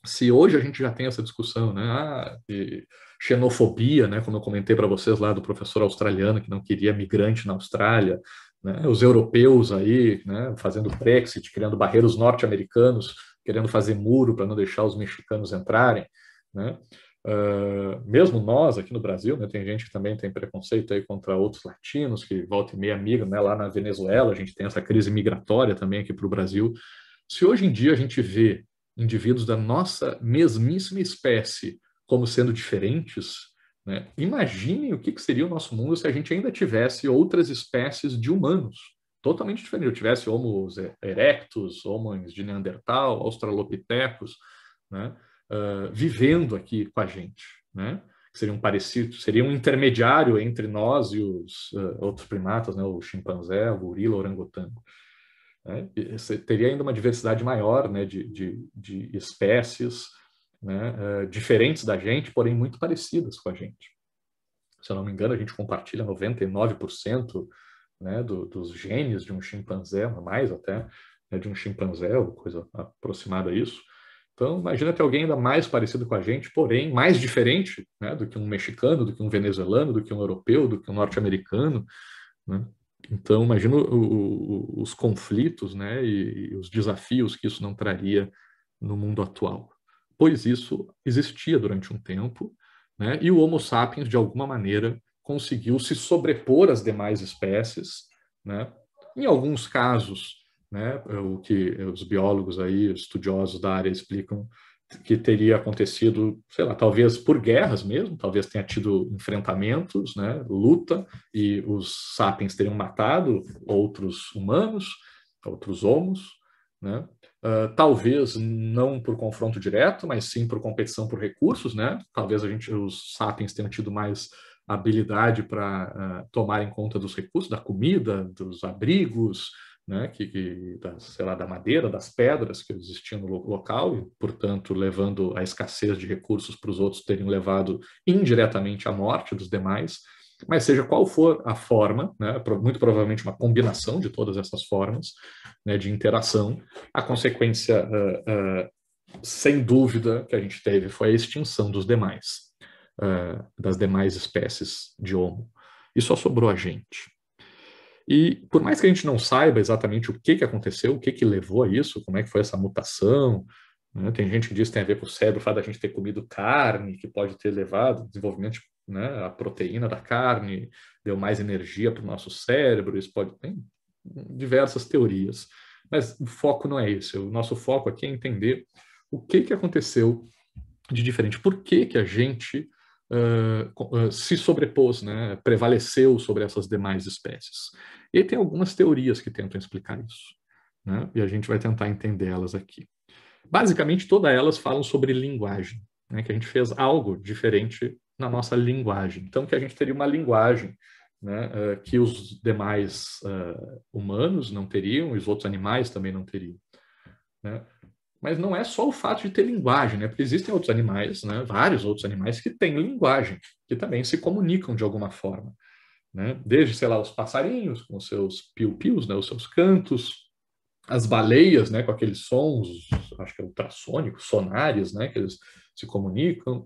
Se hoje a gente já tem essa discussão, né, de xenofobia, né, como eu comentei para vocês lá do professor australiano que não queria migrante na Austrália, né, os europeus aí, né, fazendo Brexit, criando barreiros norte-americanos, querendo fazer muro para não deixar os mexicanos entrarem, né, mesmo nós aqui no Brasil, né, tem gente que também tem preconceito aí contra outros latinos, que volta e meia migram, né, lá na Venezuela a gente tem essa crise migratória também aqui para o Brasil. Se hoje em dia a gente vê indivíduos da nossa mesmíssima espécie como sendo diferentes, né? Imaginem o que seria o nosso mundo se a gente ainda tivesse outras espécies de humanos totalmente diferentes. Eu tivesse Homo erectus, homens de Neandertal, Australopithecus, né? Vivendo aqui com a gente, né? Seriam parecidos, seria um intermediário entre nós e os outros primatas, né? O chimpanzé, o gorila, o orangotango. Né? Você teria ainda uma diversidade maior, né, de espécies, né, diferentes da gente, porém muito parecidas com a gente. Se eu não me engano, a gente compartilha 99%, né, dos genes de um chimpanzé, mais até, né, de um chimpanzé, ou coisa aproximada a isso. Então, imagina ter alguém ainda mais parecido com a gente, porém mais diferente, né, do que um mexicano, do que um venezuelano, do que um europeu, do que um norte-americano, né? Então, imagino os conflitos, né, e os desafios que isso não traria no mundo atual. Pois isso existia durante um tempo, né, e o Homo sapiens, de alguma maneira, conseguiu se sobrepor às demais espécies, né? Em alguns casos, né, o que os biólogos aí, estudiosos da área explicam que teria acontecido, sei lá, talvez por guerras mesmo, talvez tenha tido enfrentamentos, né, luta, e os sapiens teriam matado outros humanos, outros homos, né? Talvez não por confronto direto, mas sim por competição por recursos, né? Talvez os sapiens tenham tido mais habilidade para tomar em conta dos recursos, da comida, dos abrigos, né, sei lá, da madeira, das pedras que existiam no local, e, portanto, levando a escassez de recursos para os outros, teriam levado indiretamente à morte dos demais. Mas seja qual for a forma, né, muito provavelmente uma combinação de todas essas formas, né, de interação, a consequência, sem dúvida, que a gente teve foi a extinção dos demais, das demais espécies de Homo. E só sobrou a gente. E por mais que a gente não saiba exatamente o que aconteceu, o que levou a isso, como é que foi essa mutação, né? Tem gente que diz que tem a ver com o cérebro, o fato da gente ter comido carne, que pode ter levado ao desenvolvimento, né, a proteína da carne, deu mais energia para o nosso cérebro, isso pode ter diversas teorias. Mas o foco não é esse, o nosso foco aqui é entender o que aconteceu de diferente, por que a gente se sobrepôs, né, prevaleceu sobre essas demais espécies. E aí tem algumas teorias que tentam explicar isso, né, e a gente vai tentar entendê-las aqui. Basicamente, todas elas falam sobre linguagem, né, que a gente fez algo diferente na nossa linguagem. Então, que a gente teria uma linguagem, né, que os demais humanos não teriam, e os outros animais também não teriam, né? Mas não é só o fato de ter linguagem, né? Porque existem outros animais, né? Vários outros animais que têm linguagem, que também se comunicam de alguma forma, né? Desde, sei lá, os passarinhos com os seus piu-pius, né? Os seus cantos, as baleias, né? Com aqueles sons, acho que é ultrassônicos, sonares, né? Que eles se comunicam.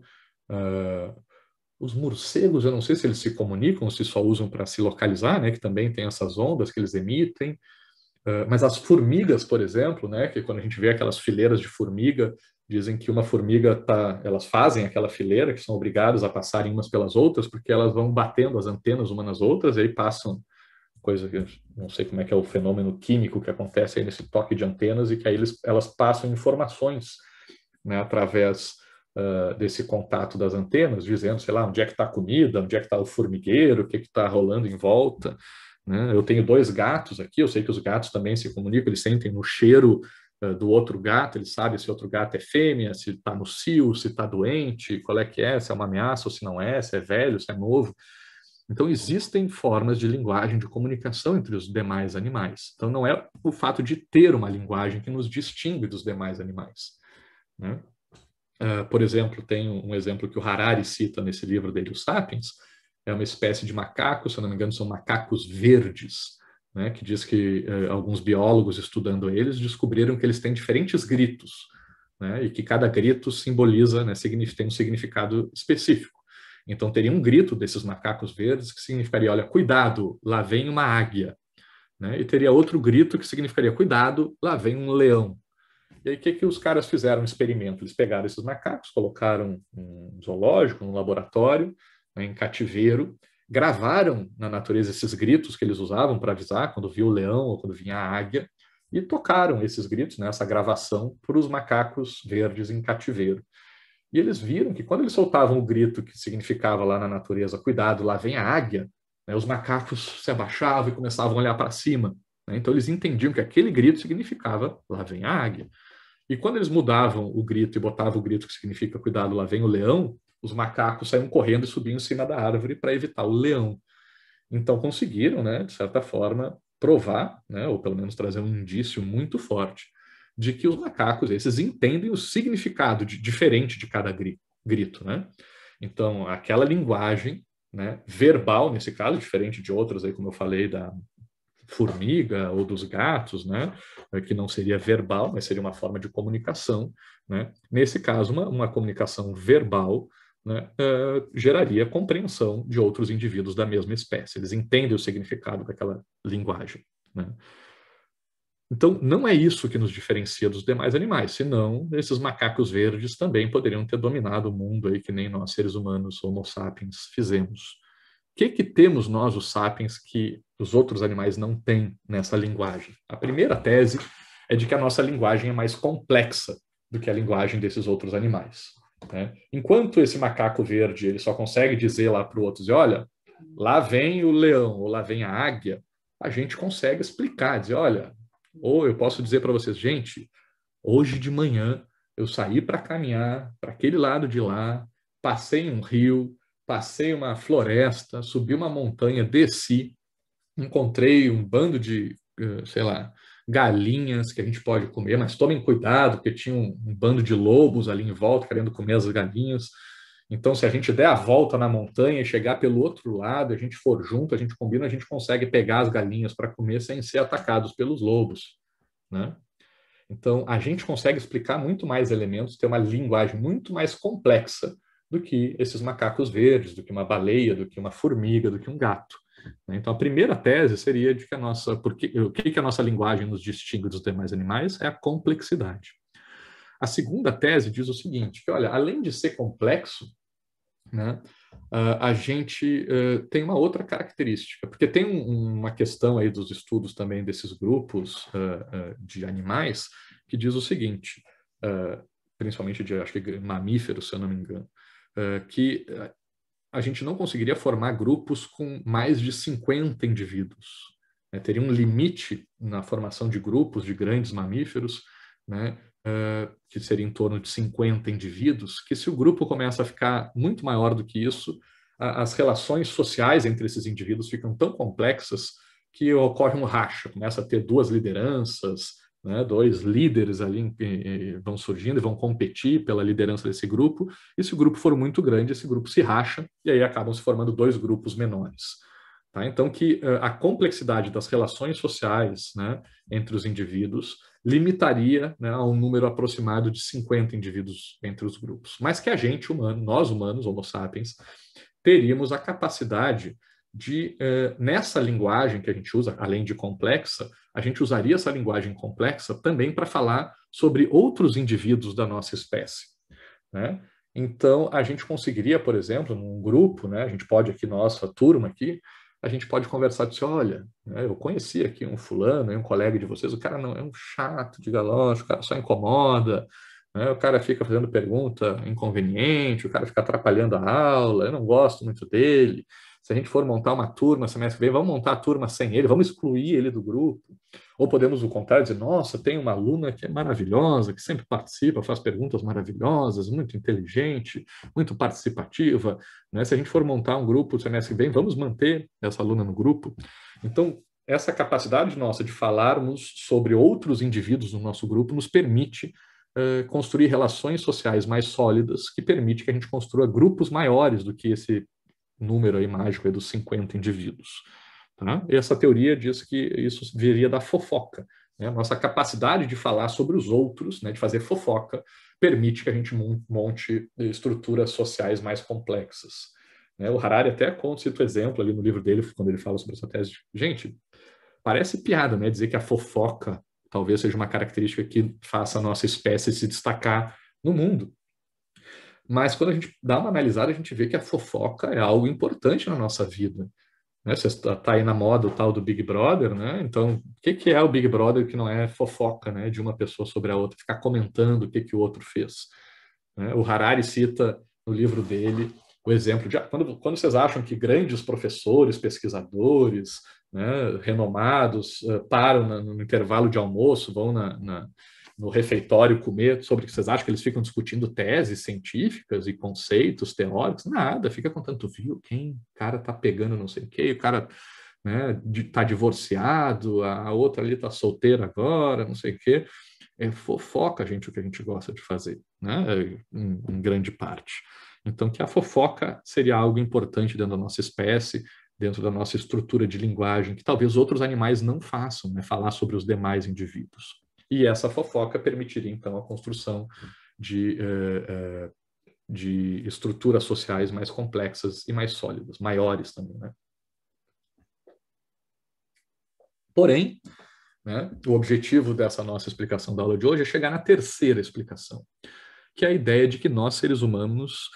Os morcegos, eu não sei se eles se comunicam, se só usam para se localizar, né? Que também tem essas ondas que eles emitem. Mas as formigas, por exemplo, né, que quando a gente vê aquelas fileiras de formiga, dizem que uma formiga elas fazem aquela fileira, que são obrigadas a passarem umas pelas outras, porque elas vão batendo as antenas umas nas outras, e aí passam coisa que eu não sei como é que é o fenômeno químico que acontece aí nesse toque de antenas, e que aí elas passam informações, né, através desse contato das antenas, dizendo, sei lá, onde é que está a comida, onde é que está o formigueiro, o que está rolando em volta, né? Eu tenho 2 gatos aqui, eu sei que os gatos também se comunicam, eles sentem no cheiro do outro gato, eles sabem se o outro gato é fêmea, se está no cio, se está doente, qual é que é, se é uma ameaça ou se não é, se é velho, se é novo. Então, existem formas de linguagem, de comunicação entre os demais animais. Então, não é o fato de ter uma linguagem que nos distingue dos demais animais, né? Por exemplo, tem um exemplo que o Harari cita nesse livro dele, o Sapiens, é uma espécie de macaco, se eu não me engano, são macacos verdes, né, que diz que alguns biólogos estudando eles descobriram que eles têm diferentes gritos, né, e que cada grito simboliza, né, tem um significado específico. Então, teria um grito desses macacos verdes que significaria, olha, cuidado, lá vem uma águia, né, e teria outro grito que significaria, cuidado, lá vem um leão. E aí, o que os caras fizeram? Um experimento. Eles pegaram esses macacos, colocaram um zoológico, um laboratório, né, em cativeiro, gravaram na natureza esses gritos que eles usavam para avisar quando via o leão ou quando vinha a águia, e tocaram esses gritos, né, essa gravação, para os macacos verdes em cativeiro. E eles viram que quando eles soltavam o grito que significava lá na natureza, cuidado, lá vem a águia, né, os macacos se abaixavam e começavam a olhar para cima. Né? Então eles entendiam que aquele grito significava lá vem a águia. E quando eles mudavam o grito e botavam o grito que significa cuidado, lá vem o leão, os macacos saíam correndo e subiam em cima da árvore para evitar o leão. Então conseguiram, né, de certa forma, provar, né, ou pelo menos trazer um indício muito forte de que os macacos esses entendem o significado diferente de cada grito, né? Então aquela linguagem, né, verbal nesse caso, diferente de outras aí, como eu falei da formiga ou dos gatos, né, que não seria verbal, mas seria uma forma de comunicação, né? Nesse caso, uma comunicação verbal, né, geraria compreensão de outros indivíduos da mesma espécie. Eles entendem o significado daquela linguagem, né? Então, não é isso que nos diferencia dos demais animais, senão esses macacos verdes também poderiam ter dominado o mundo aí, que nem nós, seres humanos, Homo sapiens, fizemos. O que temos nós, os sapiens, que os outros animais não têm nessa linguagem? A primeira tese é de que a nossa linguagem é mais complexa do que a linguagem desses outros animais, né? Enquanto esse macaco verde ele só consegue dizer lá para o outro, olha, lá vem o leão ou lá vem a águia, a gente consegue explicar, dizer, olha, ou eu posso dizer para vocês, gente, hoje de manhã eu saí para caminhar para aquele lado de lá, passei um rio, passei uma floresta, subi uma montanha, desci, encontrei um bando de, sei lá, galinhas que a gente pode comer, mas tomem cuidado, porque tinha um bando de lobos ali em volta querendo comer as galinhas. Então, se a gente der a volta na montanha e chegar pelo outro lado, a gente for junto, a gente combina, a gente consegue pegar as galinhas para comer sem ser atacados pelos lobos, né? Então, a gente consegue explicar muito mais elementos, ter uma linguagem muito mais complexa do que esses macacos verdes, do que uma baleia, do que uma formiga, do que um gato. Então, a primeira tese seria de que o que a nossa linguagem nos distingue dos demais animais é a complexidade. A segunda tese diz o seguinte, que, olha, além de ser complexo, né, a gente tem uma outra característica, porque tem uma questão aí dos estudos também desses grupos de animais que diz o seguinte, principalmente de, acho que mamíferos, se eu não me engano, que a gente não conseguiria formar grupos com mais de 50 indivíduos, né? Teria um limite na formação de grupos de grandes mamíferos, né? Que seria em torno de 50 indivíduos, que se o grupo começa a ficar muito maior do que isso, as relações sociais entre esses indivíduos ficam tão complexas que ocorre um racha, começa a ter duas lideranças, né, dois líderes ali vão surgindo e vão competir pela liderança desse grupo, e se o grupo for muito grande, esse grupo se racha, e aí acabam se formando dois grupos menores. Tá? Então, que a complexidade das relações sociais, né, entre os indivíduos limitaria, né, a um número aproximado de 50 indivíduos entre os grupos. Mas que a gente humano, nós humanos, Homo sapiens, teríamos a capacidade de, nessa linguagem que a gente usa, além de complexa, a gente usaria essa linguagem complexa também para falar sobre outros indivíduos da nossa espécie, né? Então, a gente conseguiria, por exemplo, num grupo, né, a gente pode aqui, nossa turma aqui, a gente pode conversar e dizer, olha, né, eu conheci aqui um fulano, um colega de vocês, o cara não é um chato de galocha, o cara só incomoda, né, o cara fica fazendo pergunta inconveniente, o cara fica atrapalhando a aula, eu não gosto muito dele. Se a gente for montar uma turma semestre que vem, vamos montar a turma sem ele, vamos excluir ele do grupo. Ou podemos, o contrário, dizer, nossa, tem uma aluna que é maravilhosa, que sempre participa, faz perguntas maravilhosas, muito inteligente, muito participativa. Né? Se a gente for montar um grupo semestre que vem, vamos manter essa aluna no grupo. Então, essa capacidade nossa de falarmos sobre outros indivíduos no nosso grupo nos permite construir relações sociais mais sólidas, que permite que a gente construa grupos maiores do que esse número aí mágico aí dos 50 indivíduos. Tá? E essa teoria diz que isso viria da fofoca. Né? Nossa capacidade de falar sobre os outros, né, de fazer fofoca, permite que a gente monte estruturas sociais mais complexas. Né? O Harari até cita o exemplo ali no livro dele, quando ele fala sobre essa tese. Gente, parece piada, né? Dizer que a fofoca talvez seja uma característica que faça a nossa espécie se destacar no mundo. Mas quando a gente dá uma analisada, a gente vê que a fofoca é algo importante na nossa vida. Né? Você está aí na moda o tal do Big Brother, né? Então, o que é o Big Brother que não é fofoca, né? De uma pessoa sobre a outra, ficar comentando o que o outro fez. Né? O Harari cita no livro dele o exemplo de quando vocês acham que grandes professores, pesquisadores, né, renomados, param no intervalo de almoço, vão no refeitório comer, sobre o que vocês acham que eles ficam discutindo teses científicas e conceitos teóricos? Nada, fica contando, tu viu quem? O cara tá pegando não sei o quê, o cara, né, tá divorciado, a outra ali tá solteira agora, não sei o quê. É fofoca, gente, o que a gente gosta de fazer, né, em grande parte. Então, que a fofoca seria algo importante dentro da nossa espécie, dentro da nossa estrutura de linguagem, que talvez outros animais não façam, né, falar sobre os demais indivíduos. E essa fofoca permitiria, então, a construção de estruturas sociais mais complexas e mais sólidas, maiores também, né? Porém, né, o objetivo dessa nossa explicação da aula de hoje é chegar na terceira explicação, que é a ideia de que nós, seres humanos,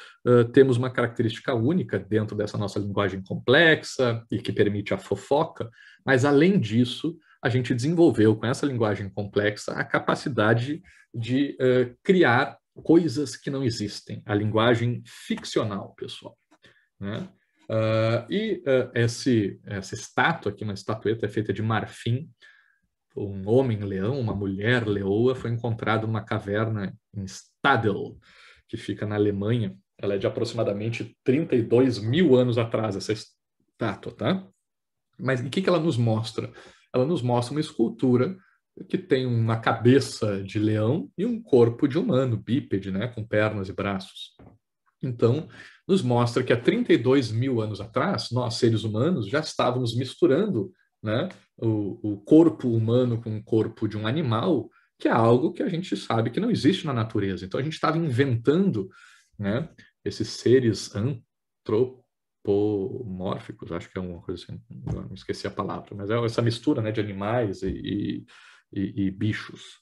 temos uma característica única dentro dessa nossa linguagem complexa e que permite a fofoca, mas, além disso, a gente desenvolveu, com essa linguagem complexa, a capacidade de criar coisas que não existem, a linguagem ficcional, pessoal. Né? Essa estátua aqui, uma estatueta, é feita de marfim. Um homem-leão, uma mulher-leoa, foi encontrado numa caverna em Stadel, que fica na Alemanha. Ela é de aproximadamente 32 mil anos atrás, essa estátua, tá? Mas o que ela nos mostra? Ela nos mostra uma escultura que tem uma cabeça de leão e um corpo de humano, bípede, né, com pernas e braços. Então, nos mostra que há 32 mil anos atrás, nós, seres humanos, já estávamos misturando, né, o corpo humano com o corpo de um animal, que é algo que a gente sabe que não existe na natureza. Então, a gente estava inventando, né, esses seres antropomórficos, acho que é uma coisa assim, não esqueci a palavra, mas é essa mistura, né, de animais e bichos.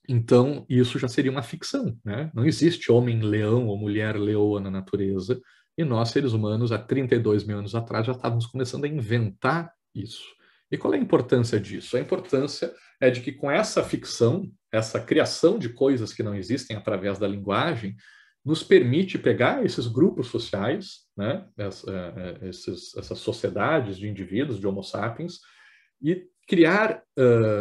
Então, isso já seria uma ficção, né? Não existe homem-leão ou mulher-leoa na natureza, e nós, seres humanos, há 32 mil anos atrás, já estávamos começando a inventar isso. E qual é a importância disso? A importância é de que, com essa ficção, essa criação de coisas que não existem através da linguagem, nos permite pegar esses grupos sociais, né? Essas sociedades de indivíduos, de Homo sapiens, e criar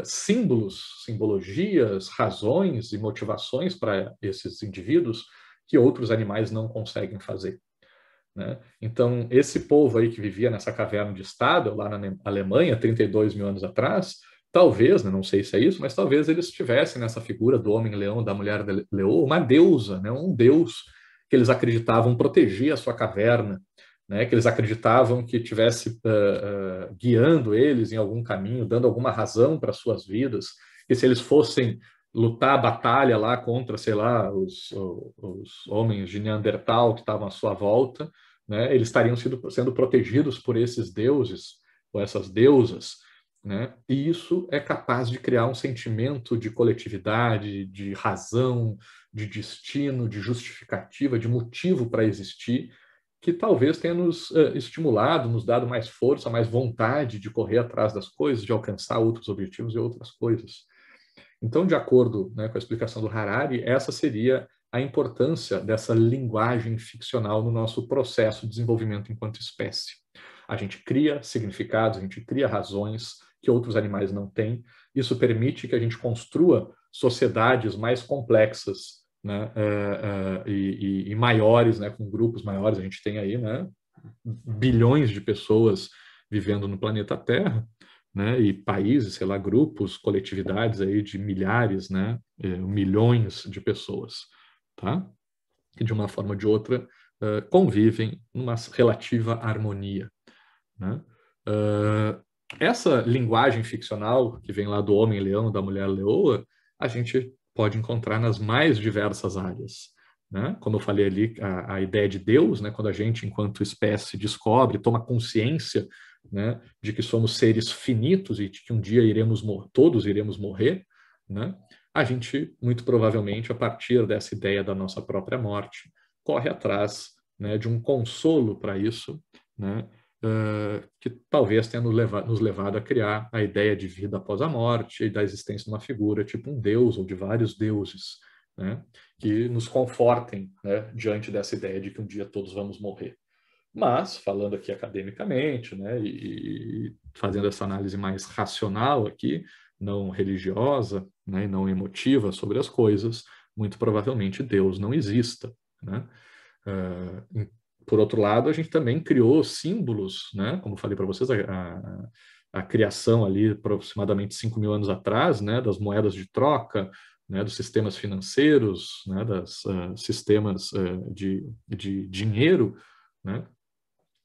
símbolos, simbologias, razões e motivações para esses indivíduos que outros animais não conseguem fazer. Né? Então, esse povo aí que vivia nessa caverna de Stadel, lá na Alemanha, 32 mil anos atrás, talvez, né, não sei se é isso, mas talvez eles tivessem nessa figura do homem-leão, da mulher-leoa, uma deusa, né, um deus que eles acreditavam proteger a sua caverna, né, que eles acreditavam que estivesse guiando eles em algum caminho, dando alguma razão para suas vidas, que se eles fossem lutar a batalha lá contra, sei lá, os homens de Neandertal que estavam à sua volta, né, eles estariam sendo protegidos por esses deuses, ou essas deusas, né, e isso é capaz de criar um sentimento de coletividade, de razão, de destino, de justificativa, de motivo para existir, que talvez tenha nos estimulado, nos dado mais força, mais vontade de correr atrás das coisas, de alcançar outros objetivos e outras coisas. Então, de acordo, né, com a explicação do Harari, essa seria a importância dessa linguagem ficcional no nosso processo de desenvolvimento enquanto espécie. A gente cria significados, a gente cria razões que outros animais não têm. Isso permite que a gente construa sociedades mais complexas, né, e maiores, né, com grupos maiores. A gente tem aí, né, bilhões de pessoas vivendo no planeta Terra, né, e países, sei lá, grupos, coletividades aí de milhares, né, milhões de pessoas, tá? Que de uma forma ou de outra convivem numa relativa harmonia, né? Essa linguagem ficcional que vem lá do homem-leão, da mulher-leoa, a gente pode encontrar nas mais diversas áreas, né? Como eu falei ali, a ideia de Deus, né? Quando a gente, enquanto espécie, descobre, toma consciência, né, de que somos seres finitos e de que um dia todos iremos morrer, né? A gente, muito provavelmente, a partir dessa ideia da nossa própria morte, corre atrás, né, de um consolo para isso, né? Que talvez tenha nos levado a criar a ideia de vida após a morte e da existência de uma figura, tipo um deus ou de vários deuses, né, que nos confortem, né, diante dessa ideia de que um dia todos vamos morrer. Mas, falando aqui academicamente, né, e fazendo essa análise mais racional aqui, não religiosa, né, e não emotiva sobre as coisas, muito provavelmente Deus não exista, né? Por outro lado, a gente também criou símbolos, né? Como falei para vocês, a criação ali aproximadamente 5.000 anos atrás, né, das moedas de troca, né, dos sistemas financeiros, né, dos sistemas de dinheiro, né,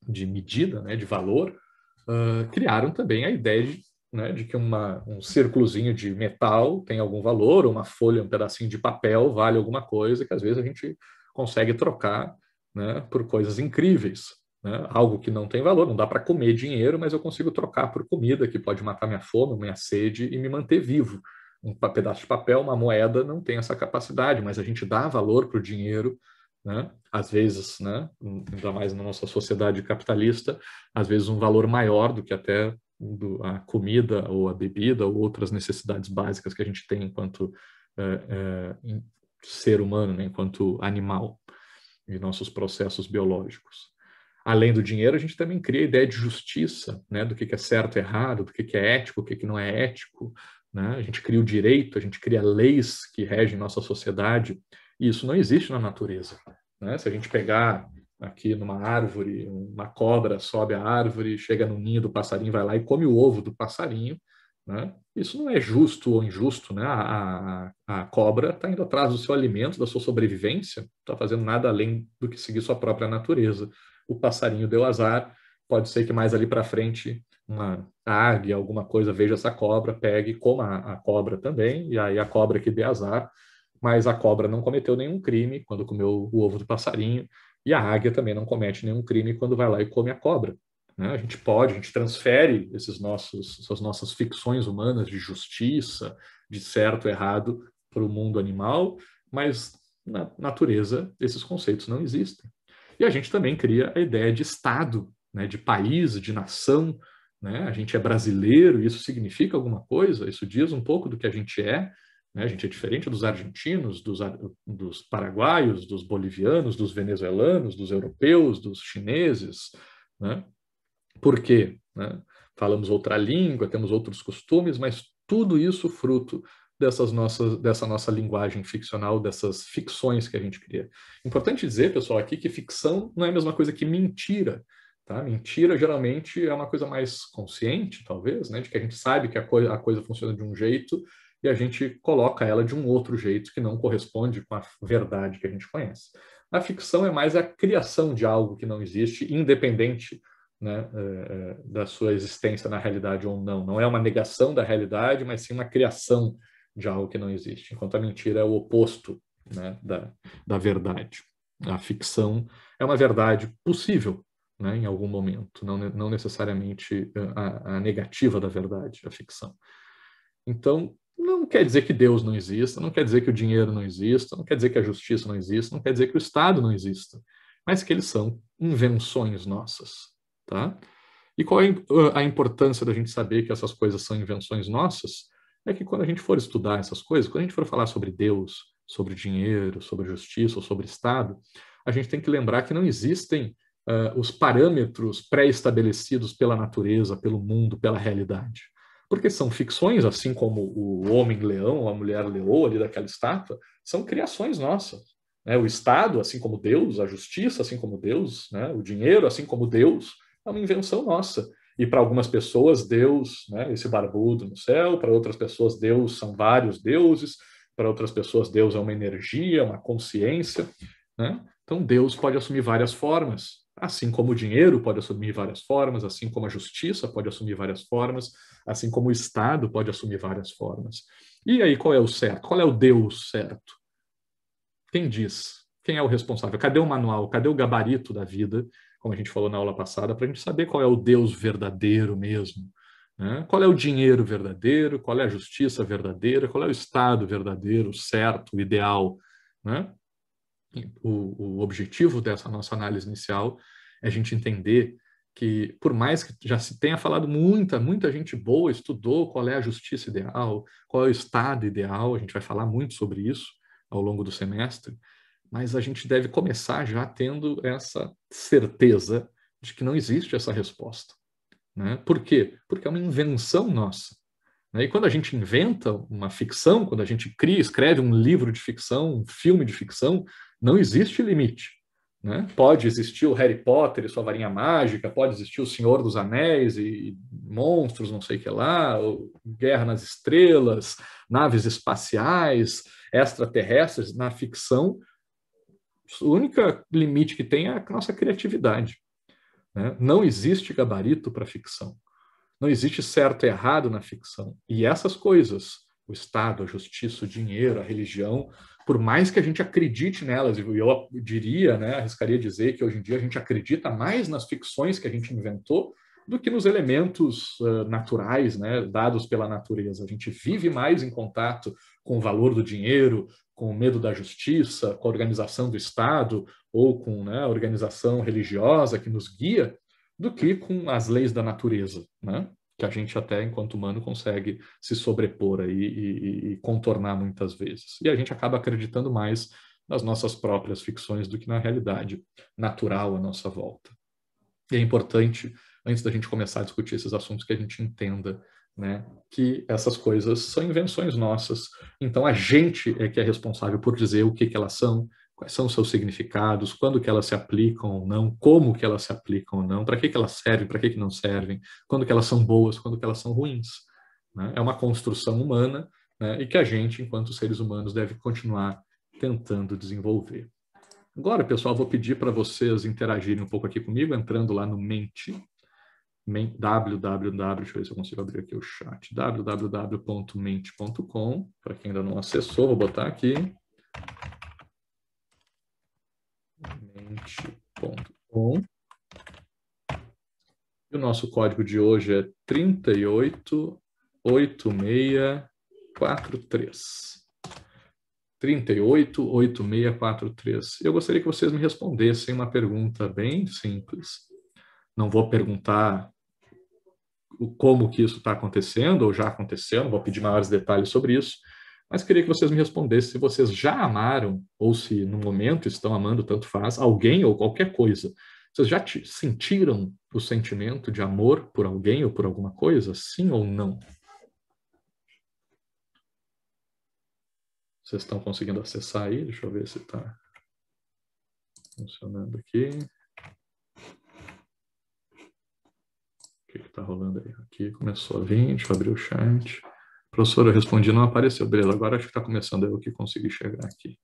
de medida, né, de valor, criaram também a ideia de, né, de que um círculozinho de metal tem algum valor, uma folha, um pedacinho de papel vale alguma coisa, que às vezes a gente consegue trocar, né, por coisas incríveis. Né? Algo que não tem valor, não dá para comer dinheiro, mas eu consigo trocar por comida que pode matar minha fome, minha sede e me manter vivo. Um pedaço de papel, uma moeda, não tem essa capacidade, mas a gente dá valor para o dinheiro, né? Às vezes, né, ainda mais na nossa sociedade capitalista, às vezes um valor maior do que até a comida ou a bebida ou outras necessidades básicas que a gente tem enquanto ser humano, né, enquanto animal, em nossos processos biológicos. Além do dinheiro, a gente também cria a ideia de justiça, né, do que é certo e errado, do que é ético, o que não é ético. Né? A gente cria o direito, a gente cria leis que regem nossa sociedade, e isso não existe na natureza. Né? Se a gente pegar aqui numa árvore, uma cobra sobe a árvore, chega no ninho do passarinho, vai lá e come o ovo do passarinho, né? Isso não é justo ou injusto, né? A cobra está indo atrás do seu alimento, da sua sobrevivência, não está fazendo nada além do que seguir sua própria natureza. O passarinho deu azar, pode ser que mais ali para frente uma águia, alguma coisa, veja essa cobra, pegue e coma a cobra também, e aí a cobra que dê azar, mas a cobra não cometeu nenhum crime quando comeu o ovo do passarinho, e a águia também não comete nenhum crime quando vai lá e come a cobra. Né? A gente transfere essas nossas ficções humanas de justiça, de certo e errado, para o mundo animal, mas na natureza esses conceitos não existem. E a gente também cria a ideia de Estado, né, de país, de nação. Né? A gente é brasileiro, isso significa alguma coisa, isso diz um pouco do que a gente é. Né? A gente é diferente dos argentinos, dos paraguaios, dos bolivianos, dos venezuelanos, dos europeus, dos chineses. Né? Por quê? Né? Falamos outra língua, temos outros costumes, mas tudo isso fruto dessa nossa linguagem ficcional, dessas ficções que a gente cria. Importante dizer, pessoal, aqui que ficção não é a mesma coisa que mentira. Tá? Mentira geralmente é uma coisa mais consciente, talvez, né? De que a gente sabe que a coisa funciona de um jeito e a gente coloca ela de um outro jeito que não corresponde com a verdade que a gente conhece. A ficção é mais a criação de algo que não existe, independente, né, da sua existência na realidade ou não. Não é uma negação da realidade, mas sim uma criação de algo que não existe. Enquanto a mentira é o oposto, né, da verdade. A ficção é uma verdade possível, né, em algum momento, não necessariamente a negativa da verdade, a ficção. Então, não quer dizer que Deus não exista, não quer dizer que o dinheiro não exista, não quer dizer que a justiça não exista, não quer dizer que o Estado não exista, mas que eles são invenções nossas. Tá? E qual é a importância da gente saber que essas coisas são invenções nossas? É que quando a gente for estudar essas coisas, quando a gente for falar sobre Deus, sobre dinheiro, sobre justiça ou sobre Estado, a gente tem que lembrar que não existem os parâmetros pré-estabelecidos pela natureza, pelo mundo, pela realidade. Porque são ficções, assim como o homem-leão ou a mulher-leoa ali daquela estátua, são criações nossas. Né? O Estado, assim como Deus, a justiça, assim como Deus, né? O dinheiro, assim como Deus, é uma invenção nossa. E para algumas pessoas, Deus, né, esse barbudo no céu, para outras pessoas, Deus são vários deuses, para outras pessoas, Deus é uma energia, uma consciência. Né? Então, Deus pode assumir várias formas, assim como o dinheiro pode assumir várias formas, assim como a justiça pode assumir várias formas, assim como o Estado pode assumir várias formas. E aí, qual é o certo? Qual é o Deus certo? Quem diz? Quem é o responsável? Cadê o manual? Cadê o gabarito da vida, como a gente falou na aula passada, para a gente saber qual é o Deus verdadeiro mesmo? Né? Qual é o dinheiro verdadeiro? Qual é a justiça verdadeira? Qual é o Estado verdadeiro, certo, ideal? Né? O objetivo dessa nossa análise inicial é a gente entender que, por mais que já se tenha falado muita gente boa estudou qual é a justiça ideal, qual é o Estado ideal, a gente vai falar muito sobre isso ao longo do semestre, mas a gente deve começar já tendo essa certeza de que não existe essa resposta. Né? Por quê? Porque é uma invenção nossa. Né? E quando a gente inventa uma ficção, quando a gente cria, escreve um livro de ficção, um filme de ficção, não existe limite. Né? Pode existir o Harry Potter e sua varinha mágica, pode existir o Senhor dos Anéis e monstros, não sei o que lá, Guerra nas Estrelas, naves espaciais, extraterrestres. Na ficção, o único limite que tem é a nossa criatividade. Né? Não existe gabarito para ficção. Não existe certo e errado na ficção. E essas coisas, o Estado, a justiça, o dinheiro, a religião, por mais que a gente acredite nelas, e eu diria, né, arriscaria dizer que hoje em dia a gente acredita mais nas ficções que a gente inventou do que nos elementos naturais, né, dados pela natureza. A gente vive mais em contato com o valor do dinheiro, com o medo da justiça, com a organização do Estado, ou com, né, a organização religiosa que nos guia, do que com as leis da natureza, né? Que a gente até, enquanto humano, consegue se sobrepor aí e contornar muitas vezes. E a gente acaba acreditando mais nas nossas próprias ficções do que na realidade natural à nossa volta. E é importante, antes da gente começar a discutir esses assuntos, que a gente entenda, né, que essas coisas são invenções nossas. Então a gente é que é responsável por dizer o que elas são, quais são os seus significados, quando que elas se aplicam ou não, como que elas se aplicam ou não, para que elas servem, para que não servem, quando que elas são boas, quando que elas são ruins. Né? É uma construção humana, né, e que a gente, enquanto seres humanos, deve continuar tentando desenvolver. Agora, pessoal, vou pedir para vocês interagirem um pouco aqui comigo, entrando lá no Mente, www, deixa eu ver se eu consigo abrir aqui o chat, www.mente.com, para quem ainda não acessou, vou botar aqui, mente.com, e o nosso código de hoje é 388643. 388643. Eu gostaria que vocês me respondessem uma pergunta bem simples. Não vou perguntar como que isso está acontecendo, ou já aconteceu, não vou pedir maiores detalhes sobre isso, mas queria que vocês me respondessem se vocês já amaram, ou se no momento estão amando, tanto faz, alguém ou qualquer coisa. Vocês já sentiram o sentimento de amor por alguém ou por alguma coisa? Sim ou não? Vocês estão conseguindo acessar aí? Deixa eu ver se está funcionando aqui. O que está rolando aí? Aqui começou a vir, deixa eu abrir o chat. Professor, eu respondi, não apareceu. Beleza, agora acho que está começando eu que consegui chegar aqui.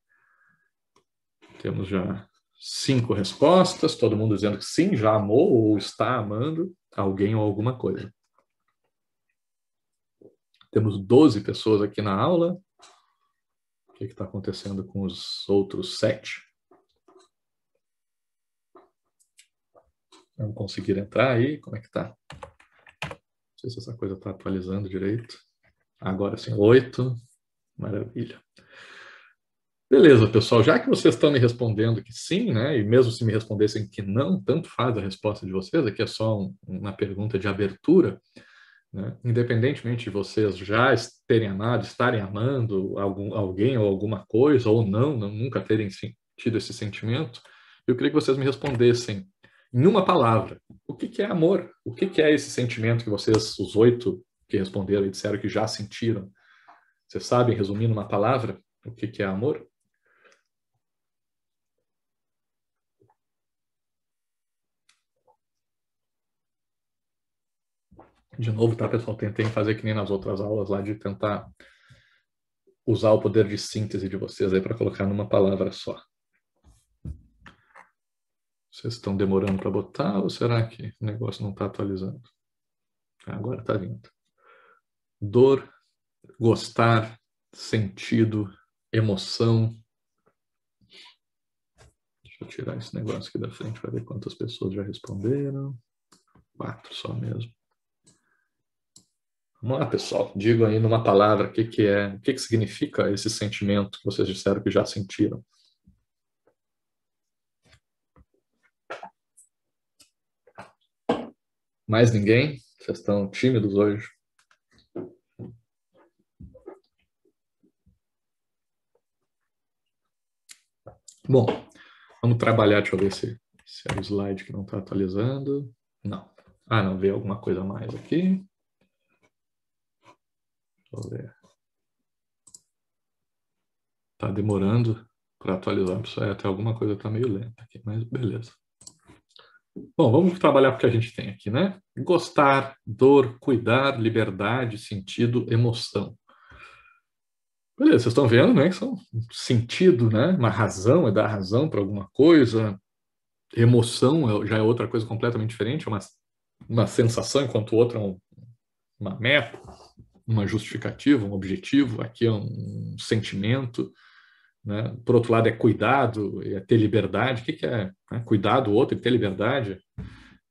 Temos já 5 respostas, todo mundo dizendo que sim, já amou ou está amando alguém ou alguma coisa. Temos 12 pessoas aqui na aula. O que está acontecendo com os outros 7? Não conseguiram entrar aí? Como é que tá? Não sei se essa coisa está atualizando direito. Agora sim, 8. Maravilha. Beleza, pessoal. Já que vocês estão me respondendo que sim, né? E mesmo se me respondessem que não, tanto faz a resposta de vocês. Aqui é só uma pergunta de abertura. né? Independentemente de vocês já terem amado, estarem amando alguém ou alguma coisa, ou não, nunca terem tido esse sentimento, eu queria que vocês me respondessem em uma palavra. O que que é amor? O que que é esse sentimento que vocês, os 8 que responderam e disseram que já sentiram? Vocês sabem resumir numa palavra o que que é amor? De novo, tá, pessoal? Tentei fazer que nem nas outras aulas lá, de tentar usar o poder de síntese de vocês aí para colocar numa palavra só. Vocês estão demorando para botar ou será que o negócio não está atualizando? Agora está vindo. Dor, gostar, sentido, emoção. Deixa eu tirar esse negócio aqui da frente para ver quantas pessoas já responderam. 4 só mesmo. Vamos lá, pessoal. Digam aí numa palavra o que que é, o que que significa esse sentimento que vocês disseram que já sentiram. Mais ninguém? Vocês estão tímidos hoje? Bom, vamos trabalhar. Deixa eu ver se é o slide que não está atualizando. Não. Ah, não, veio alguma coisa a mais aqui. Deixa eu ver. Está demorando para atualizar. Isso aí, até alguma coisa está meio lenta aqui, mas beleza. Bom, vamos trabalhar com o que a gente tem aqui, né? Gostar, dor, cuidar, liberdade, sentido, emoção. Beleza, vocês estão vendo, né? Que são sentido, né? Uma razão, é dar razão para alguma coisa. Emoção já é outra coisa completamente diferente, é uma sensação, enquanto o outro é uma meta, uma justificativa, um objetivo. Aqui é um sentimento, né? Por outro lado, é cuidado, é ter liberdade. O que que é, né? Cuidar do outro e ter liberdade?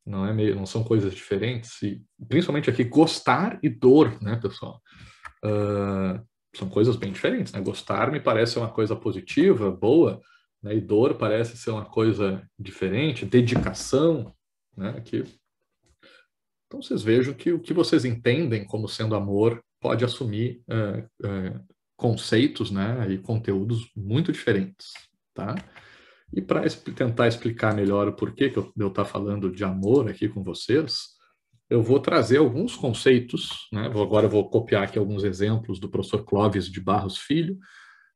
Não são coisas diferentes. E, principalmente aqui, gostar e dor, né, pessoal? São coisas bem diferentes, né? Gostar me parece uma coisa positiva, boa, né? E dor parece ser uma coisa diferente, dedicação, né? Então vocês vejam que o que vocês entendem como sendo amor pode assumir conceitos, né? E conteúdos muito diferentes, tá? E para tentar explicar melhor o porquê que eu estou falando de amor aqui com vocês, eu vou trazer alguns conceitos, né? Agora eu vou copiar aqui alguns exemplos do professor Clóvis de Barros Filho,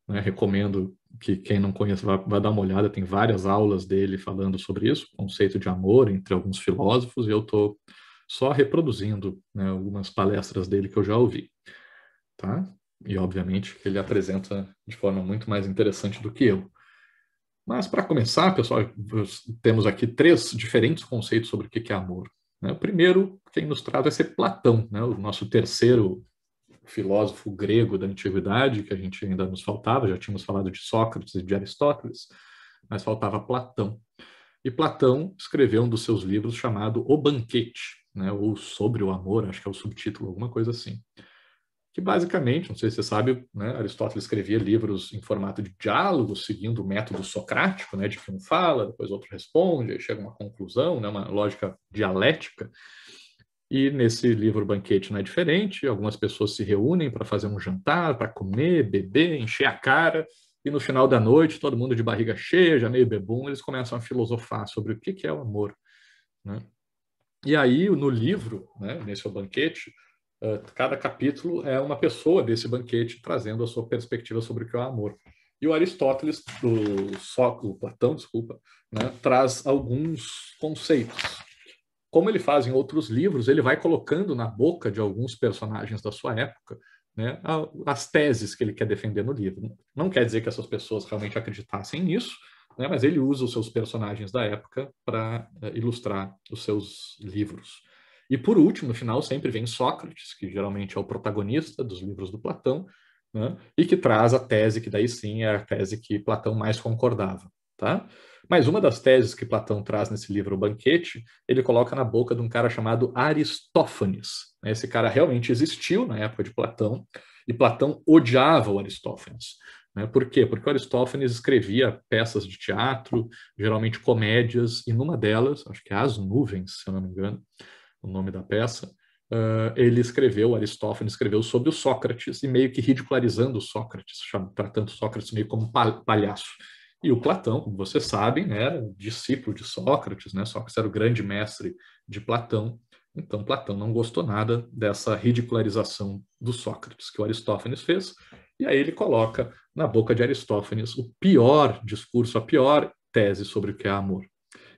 né? Recomendo que quem não conhece vá dar uma olhada, tem várias aulas dele falando sobre isso, conceito de amor entre alguns filósofos, e eu estou só reproduzindo, né, algumas palestras dele que eu já ouvi, tá? E obviamente que ele apresenta de forma muito mais interessante do que eu. Mas, para começar, pessoal, temos aqui 3 diferentes conceitos sobre o que é amor. O primeiro, quem nos traz vai ser Platão, né? O nosso terceiro filósofo grego da antiguidade, que a gente ainda nos faltava, já tínhamos falado de Sócrates e de Aristóteles, mas faltava Platão. E Platão escreveu um dos seus livros chamado O Banquete, né? Ou Sobre o Amor, acho que é o subtítulo, alguma coisa assim. Que basicamente, não sei se você sabe, né, Aristóteles escrevia livros em formato de diálogo, seguindo o método socrático, né, de que um fala, depois outro responde, aí chega a uma conclusão, né, uma lógica dialética. E nesse livro Banquete não é diferente, algumas pessoas se reúnem para fazer um jantar, para comer, beber, encher a cara, e no final da noite, todo mundo de barriga cheia, já meio bebum, eles começam a filosofar sobre o que é o amor, né? E aí, no livro, né, nesse O Banquete, cada capítulo é uma pessoa desse banquete trazendo a sua perspectiva sobre o que é o amor. E o Aristóteles, o Platão, desculpa, né, traz alguns conceitos. Como ele faz em outros livros, ele vai colocando na boca de alguns personagens da sua época, né, as teses que ele quer defender no livro. Não quer dizer que essas pessoas realmente acreditassem nisso, né, mas ele usa os seus personagens da época para ilustrar os seus livros. E por último, no final, sempre vem Sócrates, que geralmente é o protagonista dos livros do Platão, né, e que traz a tese que daí sim é a tese que Platão mais concordava, tá? Mas uma das teses que Platão traz nesse livro, O Banquete, ele coloca na boca de um cara chamado Aristófanes. Esse cara realmente existiu na época de Platão, e Platão odiava o Aristófanes. Por quê? Porque o Aristófanes escrevia peças de teatro, geralmente comédias, e numa delas, acho que é As Nuvens, se eu não me engano, o nome da peça, ele escreveu, Aristófanes escreveu sobre o Sócrates e meio que ridicularizando o Sócrates, tratando Sócrates meio como palhaço. E o Platão, como vocês sabem, né, era discípulo de Sócrates, né? Sócrates era o grande mestre de Platão. Então, Platão não gostou nada dessa ridicularização do Sócrates que o Aristófanes fez, e aí ele coloca na boca de Aristófanes o pior discurso, a pior tese sobre o que é amor.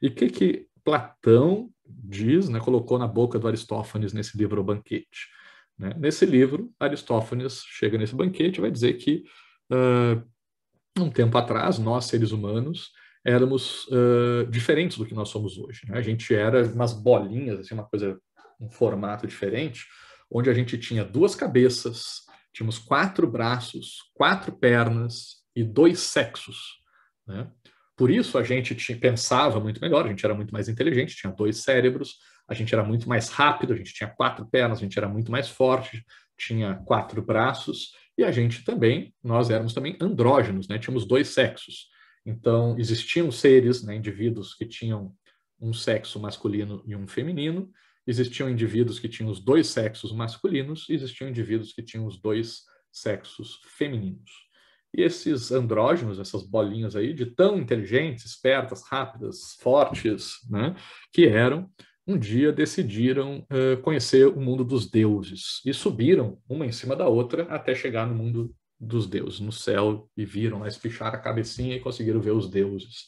E o que Platão diz, né, colocou na boca do Aristófanes nesse livro O Banquete? Né? Nesse livro, Aristófanes chega nesse banquete e vai dizer que um tempo atrás, nós, seres humanos, éramos diferentes do que nós somos hoje. Né? A gente era umas bolinhas, assim, uma coisa, um formato diferente, onde a gente tinha 2 cabeças, tínhamos 4 braços, 4 pernas e 2 sexos. Né? Por isso a gente pensava muito melhor, a gente era muito mais inteligente, tinha 2 cérebros, a gente era muito mais rápido, a gente tinha 4 pernas, a gente era muito mais forte, tinha 4 braços, e a gente também, nós éramos também andrógenos, né? Tínhamos 2 sexos. Então, existiam seres, né, indivíduos que tinham um sexo masculino e um feminino, existiam indivíduos que tinham os 2 sexos masculinos, e existiam indivíduos que tinham os 2 sexos femininos. E esses andrógenos, essas bolinhas aí, de tão inteligentes, espertas, rápidas, fortes, né, que eram, um dia decidiram conhecer o mundo dos deuses e subiram uma em cima da outra até chegar no mundo dos deuses, no céu, e viram lá, espicharam a cabecinha e conseguiram ver os deuses.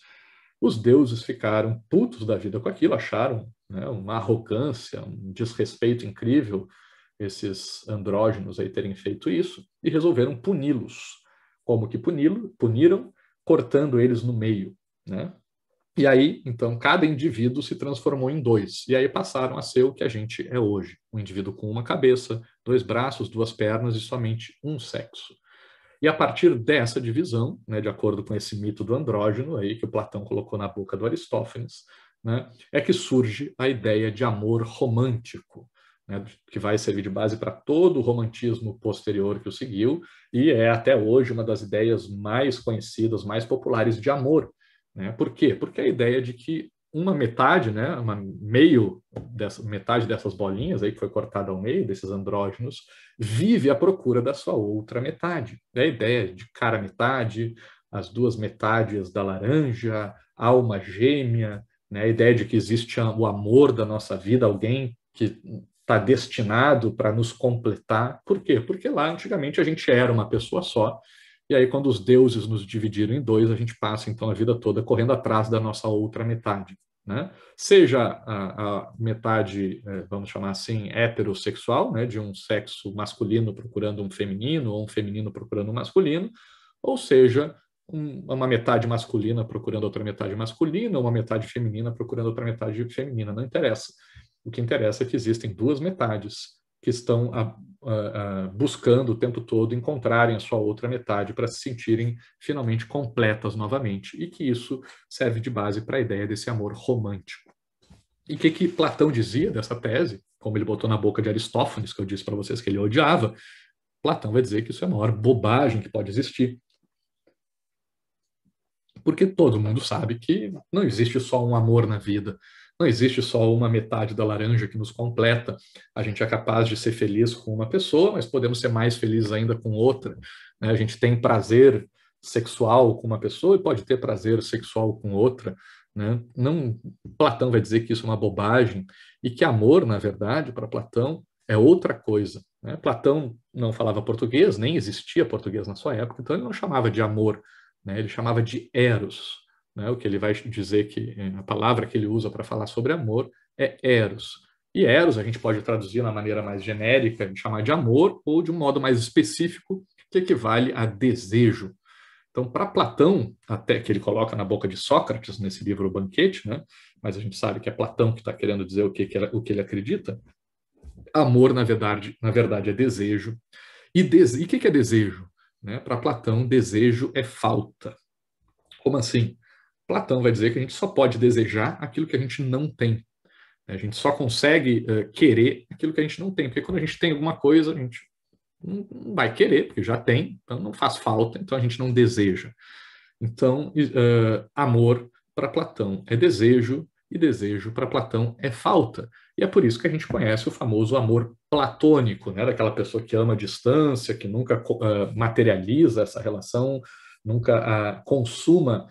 Os deuses ficaram putos da vida com aquilo, acharam, né, uma arrogância, um desrespeito incrível esses andrógenos aí terem feito isso e resolveram puni-los. Como que puniram? Cortando eles no meio, né? E aí, então, cada indivíduo se transformou em 2. E aí passaram a ser o que a gente é hoje. Um indivíduo com uma cabeça, 2 braços, 2 pernas e somente um sexo. E a partir dessa divisão, né, de acordo com esse mito do andrógeno aí que o Platão colocou na boca do Aristófanes, né, é que surge a ideia de amor romântico, né, que vai servir de base para todo o romantismo posterior que o seguiu, e é até hoje uma das ideias mais conhecidas, mais populares de amor. Né? Por quê? Porque a ideia de que uma metade, né, metade dessas bolinhas aí que foi cortada ao meio, desses andrógenos, vive à procura da sua outra metade. É a ideia de cara metade, as 2 metades da laranja, alma gêmea, né? A ideia de que existe o amor da nossa vida, alguém que está destinado para nos completar. Por quê? Porque lá antigamente a gente era uma pessoa só, e aí quando os deuses nos dividiram em 2, a gente passa então a vida toda correndo atrás da nossa outra metade. Né? Seja a metade, vamos chamar assim, heterossexual, né, de um sexo masculino procurando um feminino, ou um feminino procurando um masculino, ou seja, uma metade masculina procurando outra metade masculina, ou uma metade feminina procurando outra metade feminina, não interessa. O que interessa é que existem 2 metades que estão buscando o tempo todo encontrarem a sua outra metade para se sentirem finalmente completas novamente, e que isso serve de base para a ideia desse amor romântico. E o que Platão dizia dessa tese, como ele botou na boca de Aristófanes, que eu disse para vocês que ele odiava, Platão vai dizer que isso é a maior bobagem que pode existir. Porque todo mundo sabe que não existe só um amor na vida, não existe só uma metade da laranja que nos completa. A gente é capaz de ser feliz com uma pessoa, mas podemos ser mais felizes ainda com outra. Né? A gente tem prazer sexual com uma pessoa e pode ter prazer sexual com outra. Né? Não, Platão vai dizer que isso é uma bobagem e que amor, na verdade, para Platão, é outra coisa. Né? Platão não falava português, nem existia português na sua época, então ele não chamava de amor, né? Ele chamava de eros. Né? O que ele vai dizer que a palavra que ele usa para falar sobre amor é eros. E eros a gente pode traduzir na maneira mais genérica, de chamar de amor, ou de um modo mais específico, que equivale a desejo. Então, para Platão, até que ele coloca na boca de Sócrates, nesse livro O Banquete, né? Mas a gente sabe que é Platão que está querendo dizer o que ele acredita, amor, na verdade é desejo. E o que é desejo? Né? Para Platão, desejo é falta. Como assim? Platão vai dizer que a gente só pode desejar aquilo que a gente não tem. A gente só consegue querer aquilo que a gente não tem. Porque quando a gente tem alguma coisa, a gente não vai querer, porque já tem, então não faz falta, então a gente não deseja. Então, amor para Platão é desejo, e desejo para Platão é falta. E é por isso que a gente conhece o famoso amor platônico, né? Daquela pessoa que ama a distância, que nunca materializa essa relação, nunca consuma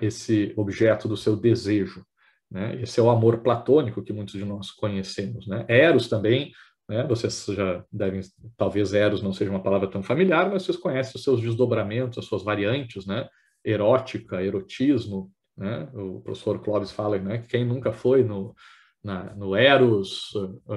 esse objeto do seu desejo. Né? Esse é o amor platônico que muitos de nós conhecemos. Né? Eros também, né? Vocês já devem, talvez Eros não seja uma palavra tão familiar, mas vocês conhecem os seus desdobramentos, as suas variantes, né? Erótica, erotismo, né? O professor Clóvis fala, né, que quem nunca foi no Eros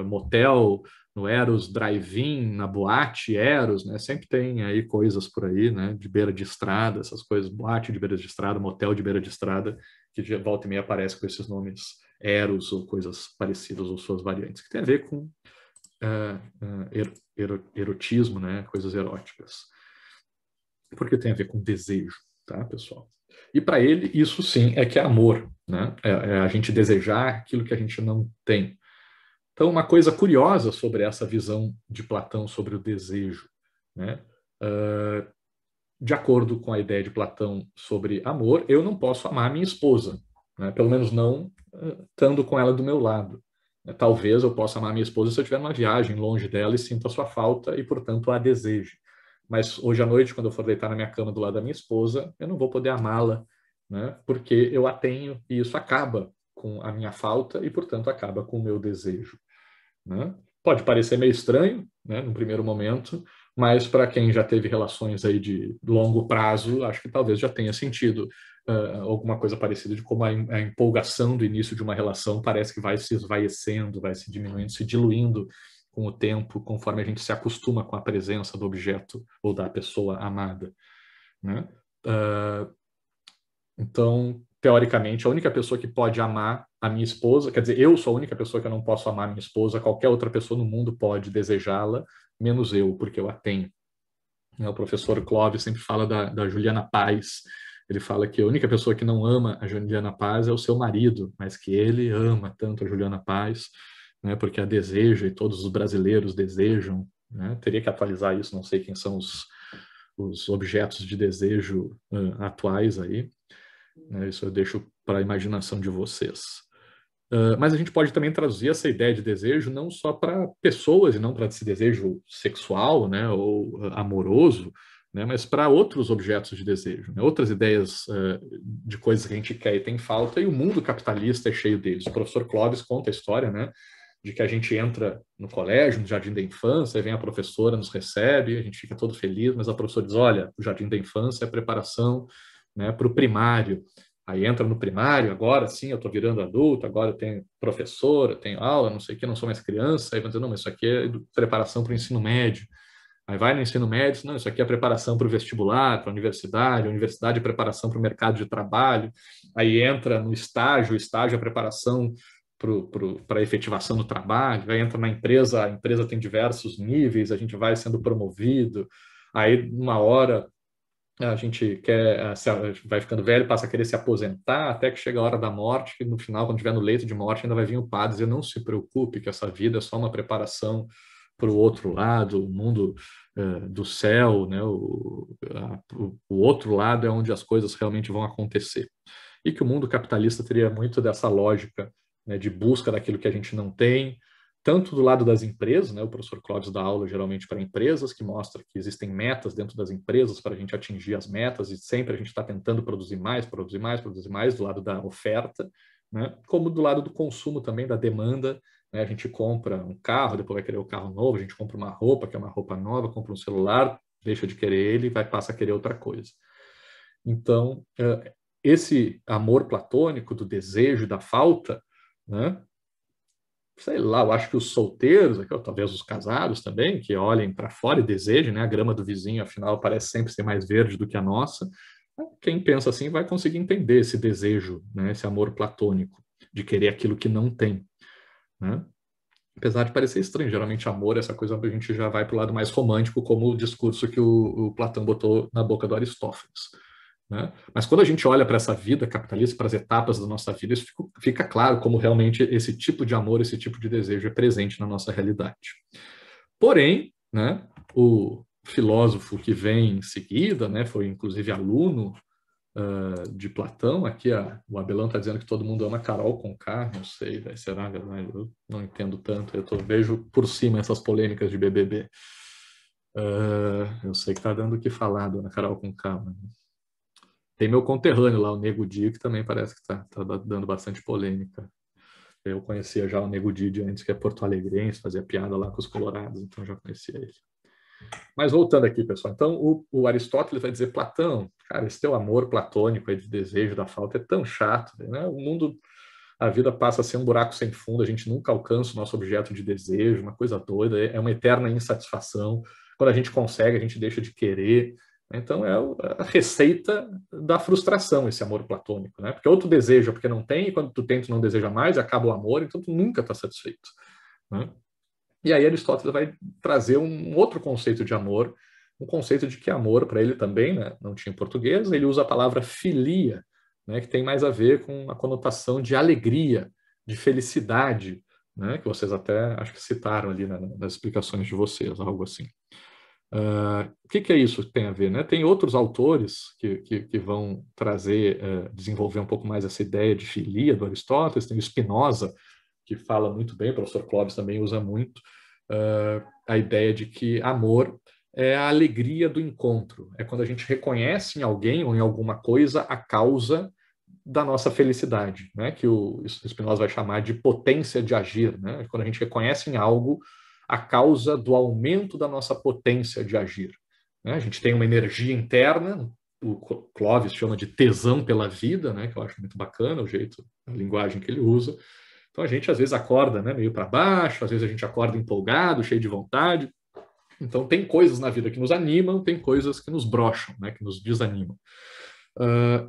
motel, no Eros drive-in, na boate Eros, né? Sempre tem aí coisas por aí, né? De beira de estrada, essas coisas, boate de beira de estrada, motel de beira de estrada, que de volta e meia aparece com esses nomes Eros ou coisas parecidas ou suas variantes, que tem a ver com erotismo, né? Coisas eróticas. Porque tem a ver com desejo, tá, pessoal? E para ele, isso sim é que é amor, né? É a gente desejar aquilo que a gente não tem. Então, uma coisa curiosa sobre essa visão de Platão sobre o desejo, né? De acordo com a ideia de Platão sobre amor, eu não posso amar minha esposa, né? Pelo menos não estando com ela do meu lado. Talvez eu possa amar minha esposa se eu estiver numa viagem longe dela e sinta a sua falta e, portanto, a deseje. Mas hoje à noite, quando eu for deitar na minha cama do lado da minha esposa, eu não vou poder amá-la, né? Porque eu a tenho e isso acaba com a minha falta e, portanto, acaba com o meu desejo. Né? Pode parecer meio estranho, né, no primeiro momento, mas para quem já teve relações aí de longo prazo, acho que talvez já tenha sentido alguma coisa parecida de como a empolgação do início de uma relação parece que vai se esvaecendo, vai se diminuindo, se diluindo com o tempo, conforme a gente se acostuma com a presença do objeto ou da pessoa amada. Né? Então, teoricamente, a única pessoa que pode amar a minha esposa, quer dizer, eu sou a única pessoa que eu não posso amar a minha esposa, qualquer outra pessoa no mundo pode desejá-la, menos eu, porque eu a tenho. O professor Clóvis sempre fala da Juliana Paz. Ele fala que a única pessoa que não ama a Juliana Paz é o seu marido, mas que ele ama tanto a Juliana Paz, né, porque a deseja e todos os brasileiros desejam. Né? Teria que atualizar isso, não sei quem são os objetos de desejo atuais aí. Né? Isso eu deixo para a imaginação de vocês. Mas a gente pode também traduzir essa ideia de desejo não só para pessoas e não para esse desejo sexual, né, ou amoroso, né, mas para outros objetos de desejo, né, outras ideias de coisas que a gente quer e tem falta, e o mundo capitalista é cheio deles. O professor Clóvis conta a história, né, de que a gente entra no colégio, no jardim da infância, aí vem a professora, nos recebe, a gente fica todo feliz, mas a professora diz, olha, o jardim da infância é preparação, né, para o primário. Aí entra no primário, agora sim, eu estou virando adulto, agora eu tenho professor, eu tenho aula, não sei o que, não sou mais criança. Aí vai dizer, não, mas isso aqui é preparação para o ensino médio. Aí vai no ensino médio, não, isso aqui é preparação para o vestibular, para a universidade é preparação para o mercado de trabalho. Aí entra no estágio, o estágio é preparação para a efetivação do trabalho. Aí entra na empresa, a empresa tem diversos níveis, a gente vai sendo promovido. Aí, uma hora, a gente vai ficando velho, passa a querer se aposentar, até que chega a hora da morte, e no final, quando estiver no leito de morte, ainda vai vir o padre dizer, não se preocupe, que essa vida é só uma preparação para o outro lado, o mundo do céu, né? O outro lado é onde as coisas realmente vão acontecer. E que o mundo capitalista teria muito dessa lógica, né, de busca daquilo que a gente não tem, tanto do lado das empresas, né, o professor Clóvis dá aula geralmente para empresas, que mostra que existem metas dentro das empresas para a gente atingir as metas, e sempre a gente está tentando produzir mais, produzir mais, produzir mais, do lado da oferta, né, como do lado do consumo também, da demanda. Né, a gente compra um carro, depois vai querer o carro novo, a gente compra uma roupa, que é uma roupa nova, compra um celular, deixa de querer ele e passa a querer outra coisa. Então, esse amor platônico do desejo, da falta, né, sei lá, eu acho que os solteiros, aqui, talvez os casados também, que olhem para fora e desejem, né? A grama do vizinho, afinal, parece sempre ser mais verde do que a nossa. Quem pensa assim vai conseguir entender esse desejo, né? Esse amor platônico, de querer aquilo que não tem. Né? Apesar de parecer estranho, geralmente amor, essa coisa a gente já vai para o lado mais romântico, como o discurso que o Platão botou na boca do Aristófanes. Né? Mas quando a gente olha para essa vida capitalista, para as etapas da nossa vida, isso fica claro como realmente esse tipo de amor, esse tipo de desejo é presente na nossa realidade. Porém, né, o filósofo que vem em seguida, né, foi inclusive aluno de Platão. Aqui o Abelão está dizendo que todo mundo ama Carol Conká, não sei, será verdade? Eu não entendo tanto, vejo por cima essas polêmicas de BBB. Eu sei que está dando o que falar, dona Carol Conká. Tem meu conterrâneo lá, o Nego Di, que também parece que está dando bastante polêmica. Eu conhecia já o Nego Di de antes, que é porto-alegrense, fazia piada lá com os colorados, então já conhecia ele. Mas voltando aqui, pessoal, então o Aristóteles vai dizer, Platão, cara, esse teu amor platônico aí de desejo da falta é tão chato, né? O mundo, a vida passa a ser um buraco sem fundo, a gente nunca alcança o nosso objeto de desejo, uma coisa doida, é uma eterna insatisfação. Quando a gente consegue, a gente deixa de querer. Então é a receita da frustração, esse amor platônico, né? Porque ou tu deseja porque não tem, e quando tu tem, tu não deseja mais, acaba o amor, então tu nunca está satisfeito, né? E aí Aristóteles vai trazer um outro conceito de amor, um conceito de que amor, para ele também, né, não tinha em português, ele usa a palavra filia, né, que tem mais a ver com a conotação de alegria, de felicidade, né, que vocês até acho que citaram ali nas explicações de vocês, algo assim. O que é isso que tem a ver? Né? Tem outros autores que vão trazer, desenvolver um pouco mais essa ideia de filia do Aristóteles, tem o Spinoza, que fala muito bem, o professor Clóvis também usa muito, a ideia de que amor é a alegria do encontro, é quando a gente reconhece em alguém ou em alguma coisa a causa da nossa felicidade, né? Que o Spinoza vai chamar de potência de agir, né? Quando a gente reconhece em algo a causa do aumento da nossa potência de agir, né? A gente tem uma energia interna, o Clóvis chama de tesão pela vida, né? Que eu acho muito bacana o jeito, a linguagem que ele usa. Então a gente às vezes acorda, né, meio para baixo, às vezes a gente acorda empolgado, cheio de vontade. Então tem coisas na vida que nos animam, tem coisas que nos brocham, né, que nos desanimam.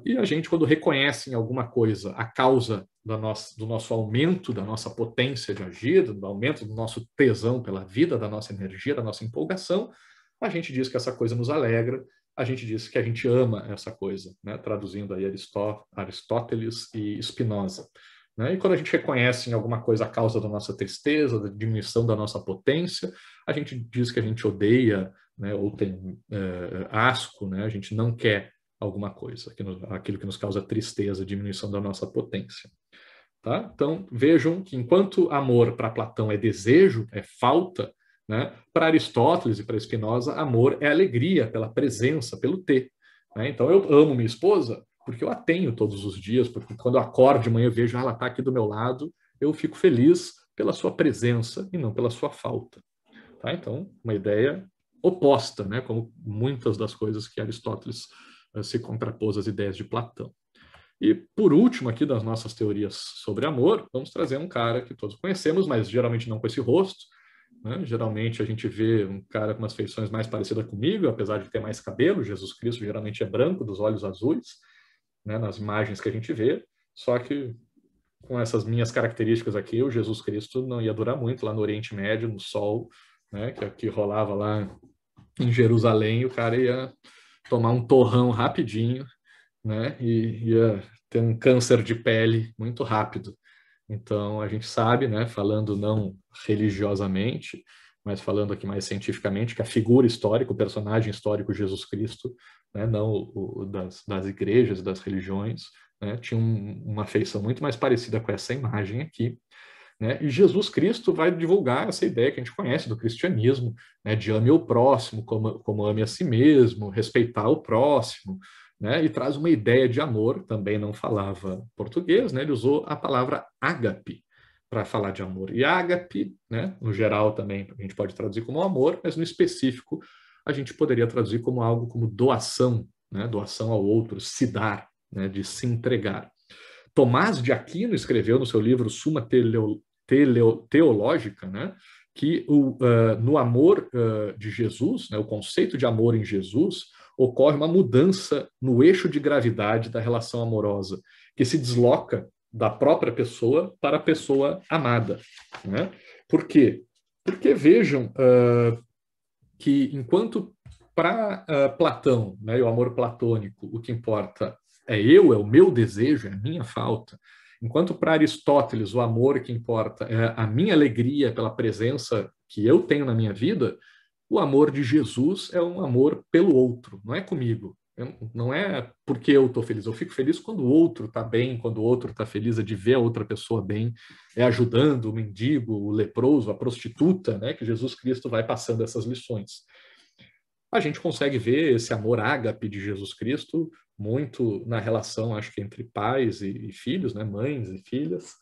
E a gente, quando reconhece em alguma coisa a causa do nosso aumento da nossa potência de agir, do aumento do nosso tesão pela vida, da nossa energia, da nossa empolgação, a gente diz que essa coisa nos alegra, a gente diz que a gente ama essa coisa, né, traduzindo aí Aristóteles e Spinoza. Né? E quando a gente reconhece em alguma coisa a causa da nossa tristeza, da diminuição da nossa potência, a gente diz que a gente odeia, né, ou tem asco, né? A gente não quer alguma coisa, aquilo que nos causa tristeza, diminuição da nossa potência. Tá? Então, vejam que enquanto amor para Platão é desejo, é falta, né? Para Aristóteles e para Spinoza, amor é alegria pela presença, pelo ter. Né? Então, eu amo minha esposa porque eu a tenho todos os dias, porque quando eu acordo de manhã eu vejo ela está aqui do meu lado, eu fico feliz pela sua presença e não pela sua falta. Tá? Então, uma ideia oposta, né? Como muitas das coisas que Aristóteles se contrapôs às ideias de Platão. E, por último, aqui das nossas teorias sobre amor, vamos trazer um cara que todos conhecemos, mas geralmente não com esse rosto. Né? Geralmente a gente vê um cara com umas feições mais parecidas comigo, apesar de ter mais cabelo. Jesus Cristo geralmente é branco, dos olhos azuis, né? Nas imagens que a gente vê. Só que com essas minhas características aqui, o Jesus Cristo não ia durar muito lá no Oriente Médio, no sol, né? Que rolava lá em Jerusalém, o cara ia tomar um torrão rapidinho, né? E ia ter um câncer de pele muito rápido. Então, a gente sabe, né, falando não religiosamente, mas falando aqui mais cientificamente, que a figura histórica, o personagem histórico Jesus Cristo, né, não das igrejas, das religiões, né, tinha uma feição muito mais parecida com essa imagem aqui. Né? E Jesus Cristo vai divulgar essa ideia que a gente conhece do cristianismo, né? De ame o próximo como ame a si mesmo, respeitar o próximo, né? E traz uma ideia de amor, também não falava português, né? Ele usou a palavra ágape para falar de amor. E ágape, né? No geral também a gente pode traduzir como amor, mas no específico a gente poderia traduzir como algo como doação, né? Doação ao outro, se dar, né? De se entregar. Tomás de Aquino escreveu no seu livro Suma Teológica, né, que no amor de Jesus, né, o conceito de amor em Jesus, ocorre uma mudança no eixo de gravidade da relação amorosa, que se desloca da própria pessoa para a pessoa amada. Né? Por quê? Porque vejam que enquanto para Platão, né, o amor platônico, o que importa é o meu desejo, é a minha falta. Enquanto para Aristóteles o amor que importa é a minha alegria pela presença que eu tenho na minha vida, o amor de Jesus é um amor pelo outro, não é comigo. Não é porque eu estou feliz, eu fico feliz quando o outro está bem, quando o outro está feliz, é de ver a outra pessoa bem, é ajudando o mendigo, o leproso, a prostituta, né, que Jesus Cristo vai passando essas lições. A gente consegue ver esse amor ágape de Jesus Cristo muito na relação, acho que entre pais e filhos, né, mães e filhas.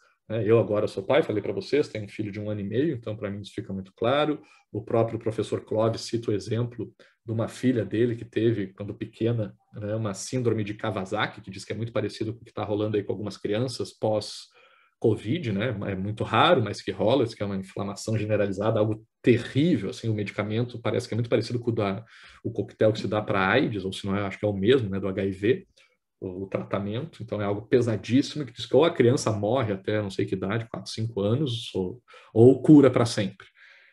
Eu agora sou pai, falei para vocês, tenho um filho de 1 ano e meio, então para mim isso fica muito claro. O próprio professor Clóvis cita o exemplo de uma filha dele que teve, quando pequena, né, uma síndrome de Kawasaki, que diz que é muito parecido com o que está rolando aí com algumas crianças pós-Covid, né? É muito raro, mas que rola, isso que é uma inflamação generalizada, algo terrível, assim, o medicamento parece que é muito parecido com o coquetel que se dá para AIDS, ou se não é, acho que é o mesmo, né, do HIV, o tratamento, então é algo pesadíssimo, que diz que ou a criança morre até não sei que idade, 4, 5 anos, ou cura para sempre.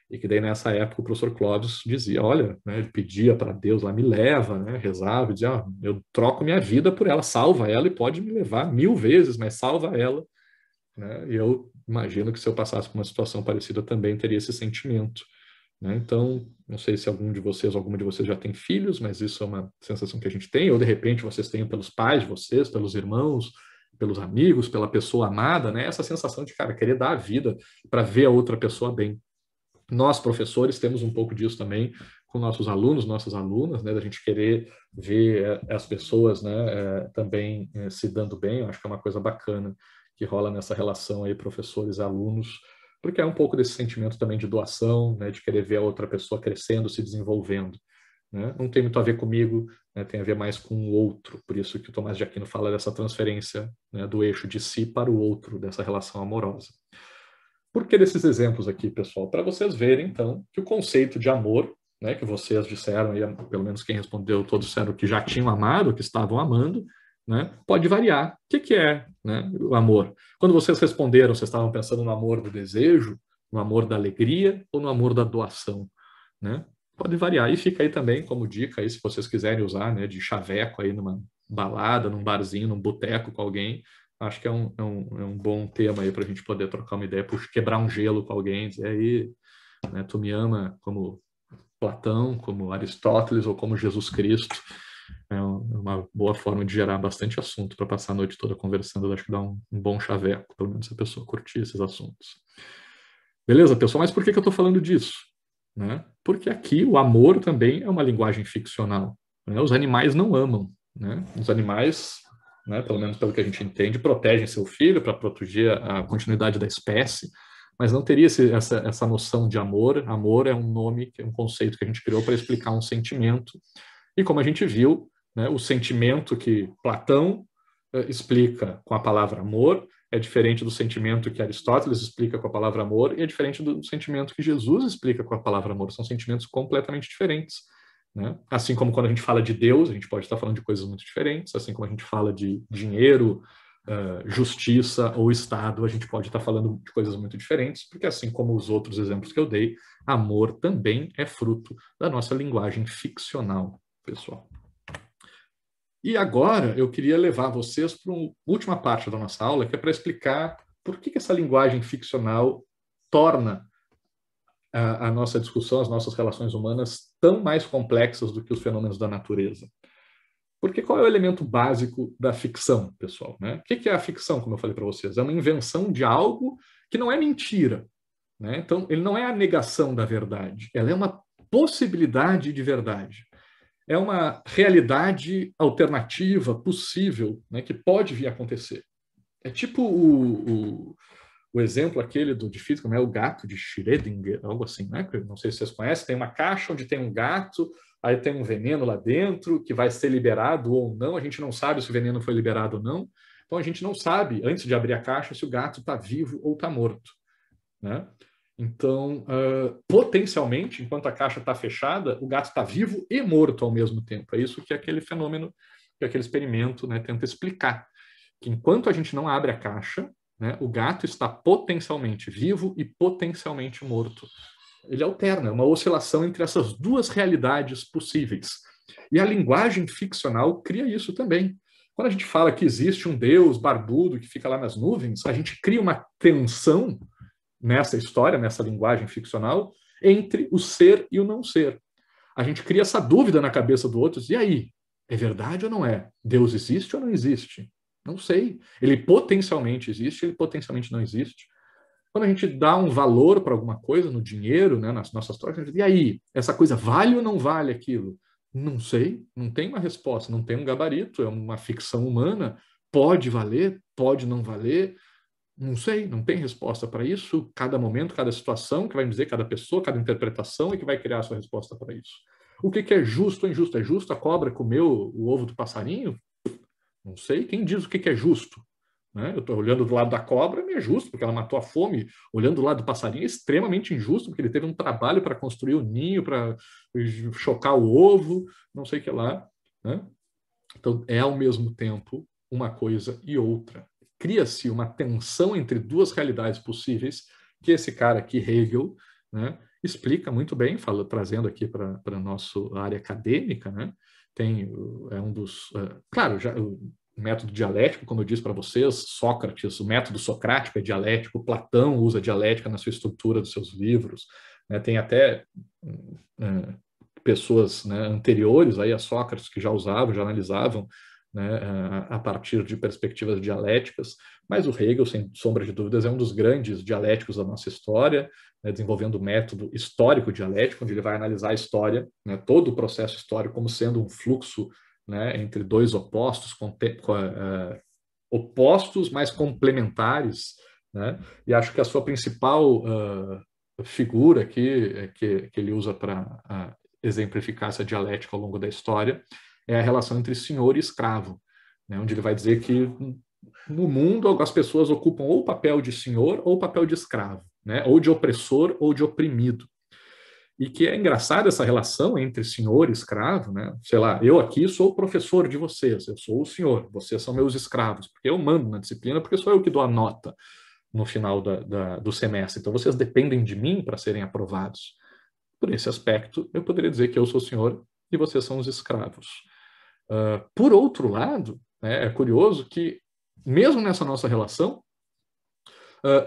E que daí nessa época o professor Clóvis dizia, olha, né, ele pedia para Deus lá, me leva, né, rezava, dizia, eu troco minha vida por ela, salva ela e pode me levar 1000 vezes, mas salva ela. Né? E eu imagino que se eu passasse por uma situação parecida também teria esse sentimento. Né? Então, não sei se algum de vocês, alguma de vocês já tem filhos, mas isso é uma sensação que a gente tem, ou de repente vocês têm pelos pais de vocês, pelos irmãos, pelos amigos, pela pessoa amada, né? Essa sensação de, cara, querer dar a vida para ver a outra pessoa bem. Nós, professores, temos um pouco disso também com nossos alunos, nossas alunas, né, da gente querer ver as pessoas, né, também se dando bem. Eu acho que é uma coisa bacana que rola nessa relação aí professores-alunos, porque é um pouco desse sentimento também de doação, né, de querer ver a outra pessoa crescendo, se desenvolvendo. Né? Não tem muito a ver comigo, né, tem a ver mais com o outro, por isso que o Tomás de Aquino fala dessa transferência, né, do eixo de si para o outro, dessa relação amorosa. Por que desses exemplos aqui, pessoal? Para vocês verem, então, que o conceito de amor, né, que vocês disseram, e pelo menos quem respondeu, todos disseram que já tinham amado, que estavam amando, né, pode variar. O que é, né, o amor? Quando vocês responderam, vocês estavam pensando no amor do desejo, no amor da alegria ou no amor da doação? Né? Pode variar. E fica aí também como dica, aí, se vocês quiserem usar, né, de chaveco aí numa balada, num barzinho, num boteco com alguém, acho que é um bom tema aí para a gente poder trocar uma ideia, quebrar um gelo com alguém, dizer aí, né, tu me ama como Platão, como Aristóteles ou como Jesus Cristo. É uma boa forma de gerar bastante assunto para passar a noite toda conversando. Acho que dá um bom chaveco, pelo menos se a pessoa curtir esses assuntos. Beleza, pessoal? Mas por que eu estou falando disso? Né? Porque aqui o amor também é uma linguagem ficcional. Né? Os animais não amam. Né? Os animais, né, pelo menos pelo que a gente entende, protegem seu filho para proteger a continuidade da espécie, mas não teria essa noção de amor. Amor é um nome, é um conceito que a gente criou para explicar um sentimento. E como a gente viu, né, o sentimento que Platão explica com a palavra amor é diferente do sentimento que Aristóteles explica com a palavra amor e é diferente do sentimento que Jesus explica com a palavra amor. São sentimentos completamente diferentes. Né? Assim como quando a gente fala de Deus, a gente pode estar falando de coisas muito diferentes. Assim como a gente fala de dinheiro, justiça ou Estado, a gente pode estar falando de coisas muito diferentes, porque assim como os outros exemplos que eu dei, amor também é fruto da nossa linguagem ficcional, pessoal. E agora eu queria levar vocês para uma última parte da nossa aula, que é para explicar por que essa linguagem ficcional torna a nossa discussão, as nossas relações humanas tão mais complexas do que os fenômenos da natureza. Porque qual é o elemento básico da ficção, pessoal? Né? O que é a ficção, como eu falei para vocês? É uma invenção de algo que não é mentira. Né? Então, ele não é a negação da verdade, ela é uma possibilidade de verdade. É uma realidade alternativa, possível, né, que pode vir a acontecer. É tipo o exemplo aquele de física, né, o gato de Schrödinger, algo assim, né? Não sei se vocês conhecem, tem uma caixa onde tem um gato, aí tem um veneno lá dentro que vai ser liberado ou não, a gente não sabe se o veneno foi liberado ou não, então a gente não sabe, antes de abrir a caixa, se o gato está vivo ou está morto. Né? Então, potencialmente, enquanto a caixa está fechada, o gato está vivo e morto ao mesmo tempo. É isso que aquele fenômeno, que aquele experimento, né, tenta explicar. Que enquanto a gente não abre a caixa, né, o gato está potencialmente vivo e potencialmente morto. Ele alterna, é uma oscilação entre essas duas realidades possíveis. E a linguagem ficcional cria isso também. Quando a gente fala que existe um Deus barbudo que fica lá nas nuvens, a gente cria uma tensão nessa história, nessa linguagem ficcional, entre o ser e o não ser. A gente cria essa dúvida na cabeça do outro, e aí? É verdade ou não é? Deus existe ou não existe? Não sei. Ele potencialmente existe, ele potencialmente não existe. Quando a gente dá um valor para alguma coisa, no dinheiro, né, nas nossas trocas, a gente diz, e aí, essa coisa vale ou não vale aquilo? Não sei, não tem uma resposta, não tem um gabarito, é uma ficção humana, pode valer, pode não valer, não sei, não tem resposta para isso. Cada momento, cada situação que vai me dizer, cada pessoa, cada interpretação é que vai criar a sua resposta para isso. O que é justo ou injusto? É justo a cobra comer o ovo do passarinho? Não sei. Quem diz o que é justo? Né? Eu estou olhando do lado da cobra, é justo, porque ela matou a fome. Olhando do lado do passarinho, é extremamente injusto, porque ele teve um trabalho para construir o ninho, para chocar o ovo, não sei o que lá. Né? Então, é ao mesmo tempo uma coisa e outra. Cria-se uma tensão entre duas realidades possíveis, que esse cara aqui, Hegel, né, explica muito bem, trazendo aqui para a nossa área acadêmica, né, é um dos... claro, já, o método dialético, como eu disse para vocês, Sócrates, o método socrático é dialético, Platão usa dialética na sua estrutura dos seus livros, né, tem até pessoas, né, anteriores aí a Sócrates que já usavam, já analisavam, né, a partir de perspectivas dialéticas, mas o Hegel, sem sombra de dúvidas, é um dos grandes dialéticos da nossa história, né, desenvolvendo o método histórico dialético, onde ele vai analisar a história, né, todo o processo histórico como sendo um fluxo, né, entre dois opostos, opostos, mas complementares, né, e acho que a sua principal figura aqui, que ele usa para exemplificar essa dialética ao longo da história, é a relação entre senhor e escravo, né, onde ele vai dizer que no mundo as pessoas ocupam ou o papel de senhor ou o papel de escravo, né, ou de opressor ou de oprimido. E que é engraçada essa relação entre senhor e escravo, né? Sei lá, eu aqui sou o professor de vocês, eu sou o senhor, vocês são meus escravos, porque eu mando na disciplina, porque sou eu que dou a nota no final do semestre. Então vocês dependem de mim para serem aprovados. Por esse aspecto, eu poderia dizer que eu sou o senhor e vocês são os escravos. Por outro lado, né, é curioso que, mesmo nessa nossa relação,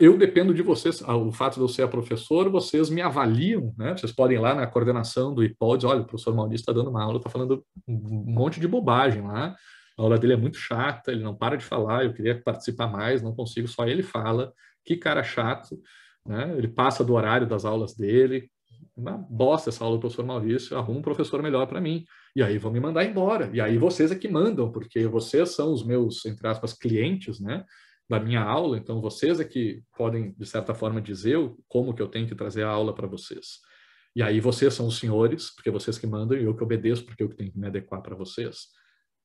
eu dependo de vocês. O fato de eu ser a professora, vocês me avaliam, né? Vocês podem ir lá na coordenação do IPOL e dizer, olha, o professor Maurício está dando uma aula, está falando um monte de bobagem lá, a aula dele é muito chata, ele não para de falar, eu queria participar mais, não consigo, só ele fala, que cara chato, né? Ele passa do horário das aulas dele, uma bosta essa aula do professor Maurício, arruma um professor melhor para mim. E aí vão me mandar embora. E aí vocês é que mandam, porque vocês são os meus, entre aspas, clientes, né, da minha aula. Então vocês é que podem, de certa forma, dizer como que eu tenho que trazer a aula para vocês. E aí vocês são os senhores, porque vocês que mandam, e eu que obedeço, porque eu que tenho que me adequar para vocês.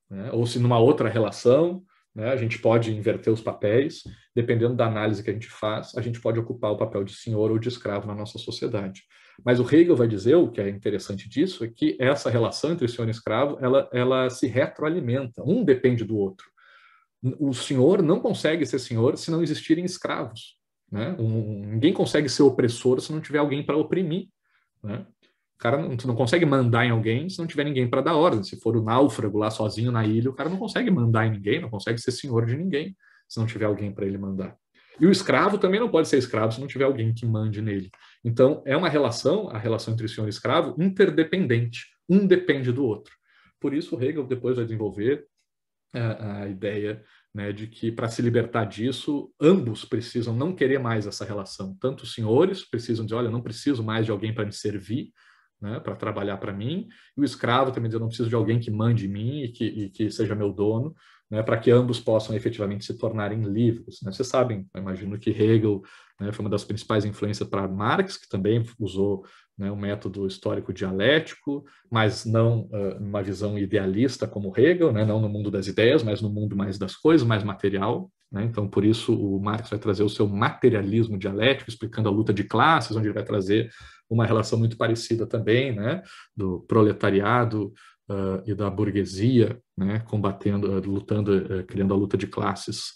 Né? Ou se numa outra relação, né, a gente pode inverter os papéis, dependendo da análise que a gente faz, a gente pode ocupar o papel de senhor ou de escravo na nossa sociedade. Mas o Hegel vai dizer, o que é interessante disso, é que essa relação entre senhor e escravo, ela se retroalimenta, um depende do outro. O senhor não consegue ser senhor se não existirem escravos. Né? Ninguém consegue ser opressor se não tiver alguém para oprimir. Né? O cara não consegue mandar em alguém se não tiver ninguém para dar ordem. Se for o náufrago lá sozinho na ilha, o cara não consegue mandar em ninguém, não consegue ser senhor de ninguém se não tiver alguém para ele mandar. E o escravo também não pode ser escravo se não tiver alguém que mande nele. Então, é uma relação, a relação entre senhor e escravo, interdependente. Um depende do outro. Por isso, Hegel depois vai desenvolver a ideia, né, de que para se libertar disso, ambos precisam não querer mais essa relação. Tanto os senhores precisam dizer, olha, eu não preciso mais de alguém para me servir, né, para trabalhar para mim, e o escravo também diz, eu não preciso de alguém que mande em mim e que seja meu dono, né, para que ambos possam efetivamente se tornarem livres. Né? Vocês sabem, eu imagino que Hegel, né, foi uma das principais influências para Marx, que também usou, né, um método histórico dialético, mas não uma visão idealista como Hegel, né, não no mundo das ideias, mas no mundo mais das coisas, mais material. Né? Então, por isso, o Marx vai trazer o seu materialismo dialético, explicando a luta de classes, onde ele vai trazer uma relação muito parecida também, né, do proletariado e da burguesia, né, combatendo, lutando, criando a luta de classes,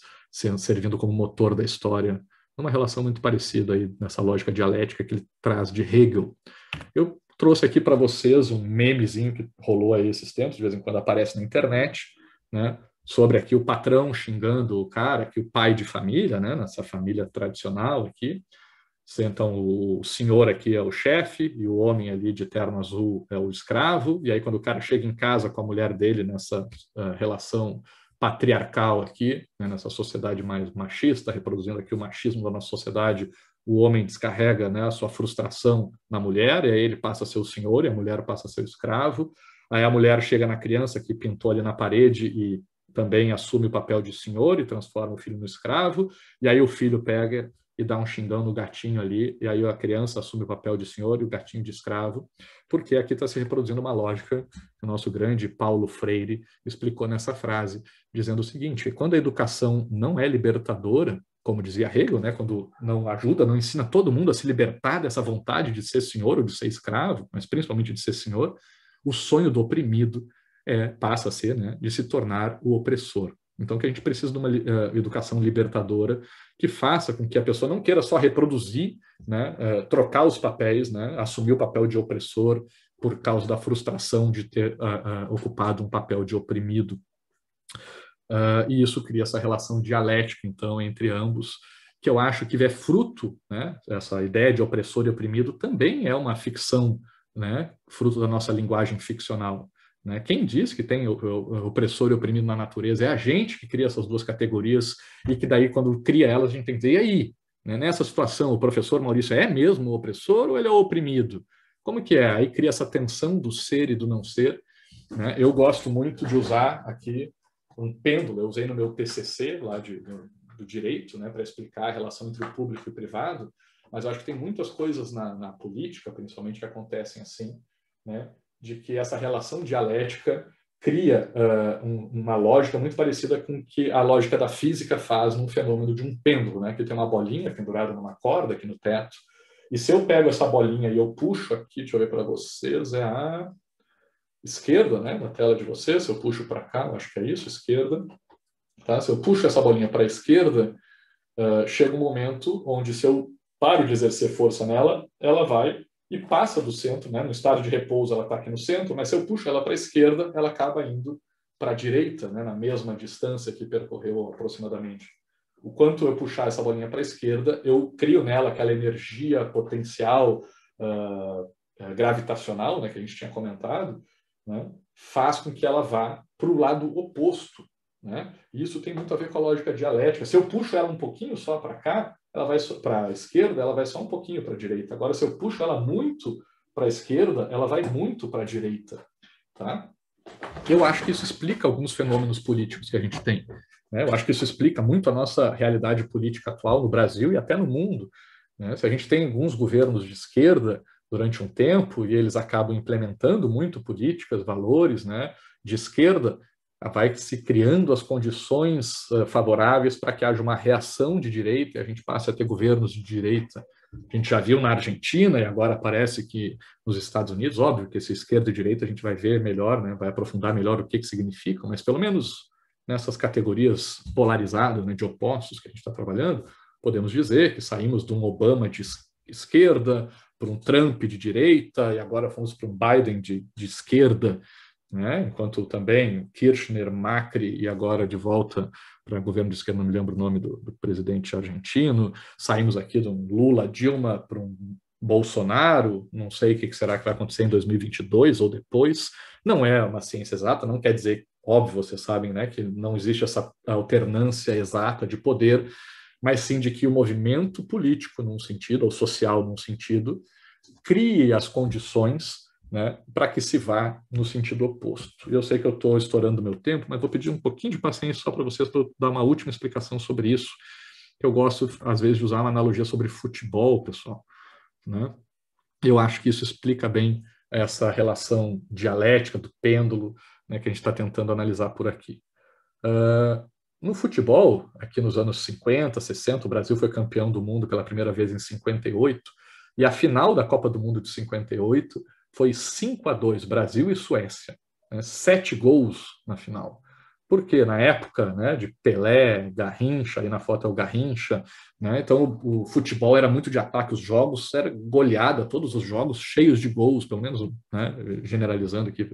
servindo como motor da história, uma relação muito parecida aí nessa lógica dialética que ele traz de Hegel. Eu trouxe aqui para vocês um memezinho que rolou aí esses tempos, de vez em quando aparece na internet, né, sobre aqui o patrão xingando o cara, que o pai de família, né, nessa família tradicional aqui, Então, o senhor aqui é o chefe e o homem ali de terno azul é o escravo. E aí, quando o cara chega em casa com a mulher dele nessa relação patriarcal aqui, né, nessa sociedade mais machista, reproduzindo aqui o machismo da nossa sociedade, o homem descarrega, né, a sua frustração na mulher, e aí ele passa a ser o senhor e a mulher passa a ser o escravo. Aí a mulher chega na criança que pintou ali na parede e também assume o papel de senhor e transforma o filho no escravo. E aí o filho pega e dá um xingão no gatinho ali, e aí a criança assume o papel de senhor e o gatinho de escravo, porque aqui está se reproduzindo uma lógica que o nosso grande Paulo Freire explicou nessa frase, dizendo o seguinte: quando a educação não é libertadora, como dizia Hegel, né, quando não ajuda, não ensina todo mundo a se libertar dessa vontade de ser senhor ou de ser escravo, mas principalmente de ser senhor, o sonho do oprimido passa a ser, né, de se tornar o opressor. Então, que a gente precisa de uma educação libertadora que faça com que a pessoa não queira só reproduzir, né, trocar os papéis, né, assumir o papel de opressor por causa da frustração de ter ocupado um papel de oprimido. E isso cria essa relação dialética, então, entre ambos, que eu acho que é fruto, né, essa ideia de opressor e oprimido também é uma ficção, né, fruto da nossa linguagem ficcional. Né? Quem diz que tem o opressor e oprimido na natureza? É a gente que cria essas duas categorias e que daí, quando cria elas, a gente tem que dizer, e aí? Né? Nessa situação, o professor Maurício é mesmo o opressor ou ele é o oprimido? Como que é? Aí cria essa tensão do ser e do não ser. Né? Eu gosto muito de usar aqui um pêndulo, eu usei no meu TCC lá do direito, né, para explicar a relação entre o público e o privado, mas eu acho que tem muitas coisas na política, principalmente, que acontecem assim, né, de que essa relação dialética cria uma lógica muito parecida com que a lógica da física faz num fenômeno de um pêndulo, né, que tem uma bolinha pendurada numa corda aqui no teto, e se eu pego essa bolinha e eu puxo aqui, deixa eu ver para vocês, é a esquerda, né, na tela de vocês, se eu puxo para cá, eu acho que é isso, esquerda, tá? Se eu puxo essa bolinha para a esquerda, chega um momento onde, se eu paro de exercer força nela, ela vai e passa do centro, né? No estado de repouso ela está aqui no centro, mas se eu puxo ela para a esquerda, ela acaba indo para a direita, né? Na mesma distância que percorreu aproximadamente. O quanto eu puxar essa bolinha para a esquerda, eu crio nela aquela energia potencial gravitacional, né, que a gente tinha comentado, né, faz com que ela vá para o lado oposto. Né? E isso tem muito a ver com a lógica dialética. Se eu puxo ela um pouquinho só para cá, ela vai para a esquerda, ela vai só um pouquinho para a direita. Agora, se eu puxo ela muito para a esquerda, ela vai muito para a direita. Tá? Eu acho que isso explica alguns fenômenos políticos que a gente tem. Né? Eu acho que isso explica muito a nossa realidade política atual no Brasil e até no mundo. Né? Se a gente tem alguns governos de esquerda durante um tempo e eles acabam implementando muito políticas, valores, né, de esquerda, vai se criando as condições favoráveis para que haja uma reação de direita e a gente passe a ter governos de direita. A gente já viu na Argentina e agora parece que nos Estados Unidos, óbvio que esse esquerda e direita a gente vai ver melhor, né, vai aprofundar melhor o que significa, mas pelo menos nessas categorias polarizadas, né, de opostos que a gente está trabalhando, podemos dizer que saímos de um Obama de esquerda para um Trump de direita e agora fomos para um Biden de esquerda, né? Enquanto também Kirchner, Macri e agora de volta para o governo de esquerda, não me lembro o nome do presidente argentino, saímos aqui de um Lula, Dilma para um Bolsonaro, não sei o que será que vai acontecer em 2022 ou depois, não é uma ciência exata, não quer dizer, óbvio, vocês sabem, né, que não existe essa alternância exata de poder, mas sim de que o movimento político, num sentido, ou social, num sentido, crie as condições, né, para que se vá no sentido oposto. Eu sei que eu estou estourando meu tempo, mas vou pedir um pouquinho de paciência só para vocês, para eu dar uma última explicação sobre isso. Eu gosto, às vezes, de usar uma analogia sobre futebol, pessoal. Né? Eu acho que isso explica bem essa relação dialética do pêndulo, né, que a gente está tentando analisar por aqui. No futebol, aqui nos anos 50, 60, o Brasil foi campeão do mundo pela primeira vez em 58, e a final da Copa do Mundo de 58 foi 5-2, Brasil e Suécia. Né? 7 gols na final. Porque na época, né, de Pelé, Garrincha, aí na foto é o Garrincha, né, então o futebol era muito de ataque, os jogos era goleada, todos os jogos cheios de gols, pelo menos, né, generalizando aqui,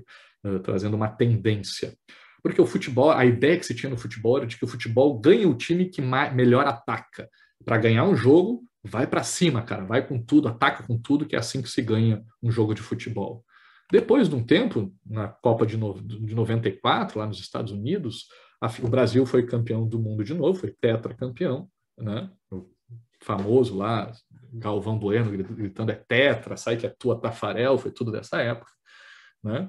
trazendo uma tendência. Porque o futebol, a ideia que se tinha no futebol era de que o futebol ganha o time que melhor ataca. Para ganhar um jogo, vai para cima, cara, vai com tudo, ataca com tudo, que é assim que se ganha um jogo de futebol. Depois de um tempo, na Copa de 94, lá nos Estados Unidos, o Brasil foi campeão do mundo de novo, foi tetracampeão, né? O famoso lá, Galvão Bueno gritando é tetra, sai que é tua, Tafarel, foi tudo dessa época, né?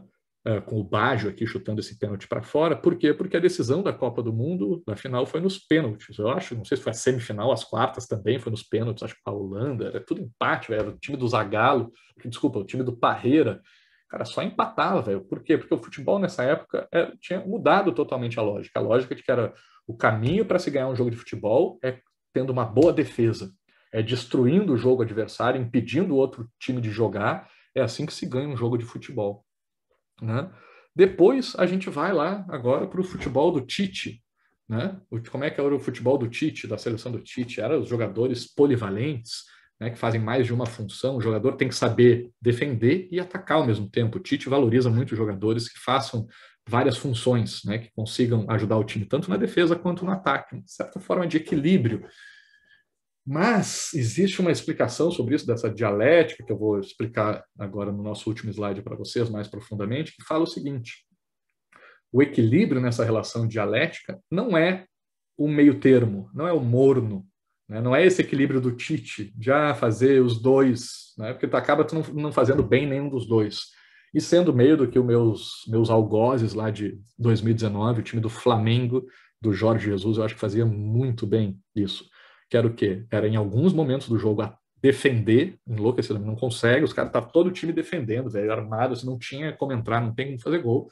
Com o Baggio aqui chutando esse pênalti para fora. Por quê? Porque a decisão da Copa do Mundo, na final, foi nos pênaltis. Eu acho, não sei se foi a semifinal, as quartas também foi nos pênaltis, acho que a Holanda, era tudo empate, velho. Era o time do Zagallo, desculpa, o time do Parreira, cara, só empatava, velho. Por quê? Porque o futebol nessa época tinha mudado totalmente a lógica. A lógica de que era o caminho para se ganhar um jogo de futebol é tendo uma boa defesa, é destruindo o jogo adversário, impedindo o outro time de jogar. É assim que se ganha um jogo de futebol, né? Depois a gente vai lá agora para o futebol do Tite, né? Como é que era o futebol do Tite, da seleção do Tite? Era os jogadores polivalentes, né, que fazem mais de uma função. O jogador tem que saber defender e atacar ao mesmo tempo. O Tite valoriza muito os jogadores que façam várias funções, né, que consigam ajudar o time tanto na defesa quanto no ataque, uma certa forma de equilíbrio. Mas existe uma explicação sobre isso, dessa dialética, que eu vou explicar agora no nosso último slide para vocês mais profundamente, que fala o seguinte: o equilíbrio nessa relação dialética não é o meio termo, não é o morno, né? Não é esse equilíbrio do Tite, de fazer os dois, né? Porque tu acaba não fazendo bem nenhum dos dois. E sendo meio do que os meus algozes lá de 2019, o time do Flamengo, do Jorge Jesus, eu acho que fazia muito bem isso. Que era o quê? Era em alguns momentos do jogo a defender, enlouquecido, não consegue, os caras, tá todo o time defendendo, velho, armado, assim, não tinha como entrar, não tem como fazer gol,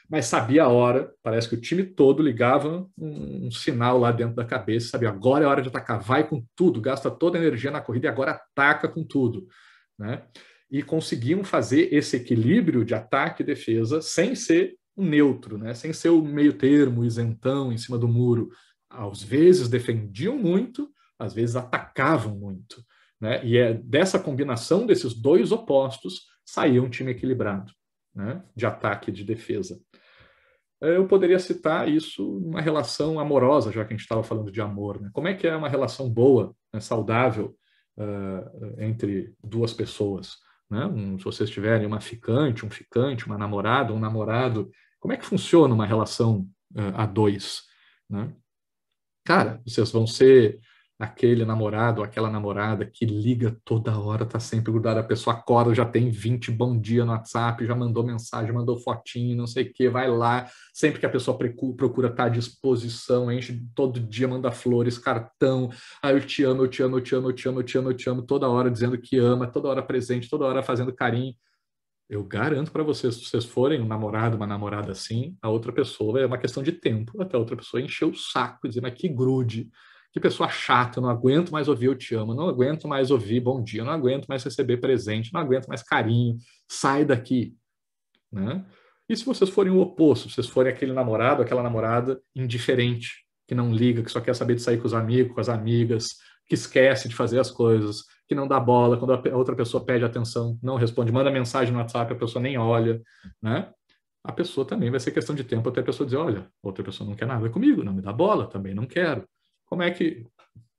mas sabia a hora, parece que o time todo ligava um sinal lá dentro da cabeça, sabia, agora é hora de atacar, vai com tudo, gasta toda a energia na corrida e agora ataca com tudo, né? E conseguiam fazer esse equilíbrio de ataque e defesa sem ser um neutro, né? Sem ser o meio termo, isentão, em cima do muro. Às vezes defendiam muito, às vezes atacavam muito, né? E é dessa combinação desses dois opostos saía um time equilibrado, né? De ataque e de defesa. Eu poderia citar isso numa relação amorosa, já que a gente estava falando de amor, né? Como é que é uma relação boa, né, saudável, entre duas pessoas, né? Se vocês tiverem uma ficante, um ficante, uma namorada, um namorado, como é que funciona uma relação a dois, né? Cara, vocês vão ser aquele namorado, aquela namorada que liga toda hora, tá sempre grudada, a pessoa acorda, já tem 20 bom dia no WhatsApp, já mandou mensagem, mandou fotinho, não sei o que, vai lá, sempre que a pessoa procura estar à disposição, enche todo dia, manda flores, cartão, eu te amo, eu te amo, eu te amo, eu te amo, eu te amo, eu te amo, toda hora dizendo que ama, toda hora presente, toda hora fazendo carinho. Eu garanto para vocês, se vocês forem um namorado, uma namorada assim, a outra pessoa é uma questão de tempo, até a outra pessoa encher o saco e dizer, mas que grude, que pessoa chata, não aguento mais ouvir eu te amo, não aguento mais ouvir bom dia, não aguento mais receber presente, não aguento mais carinho, sai daqui, né? E se vocês forem o oposto, se vocês forem aquele namorado, aquela namorada indiferente, que não liga, que só quer saber de sair com os amigos, com as amigas, que esquece de fazer as coisas, que não dá bola, quando a outra pessoa pede atenção, não responde, manda mensagem no WhatsApp, a pessoa nem olha, né? A pessoa também vai ser questão de tempo até a pessoa dizer, olha, outra pessoa não quer nada comigo, não me dá bola, também não quero. Como é que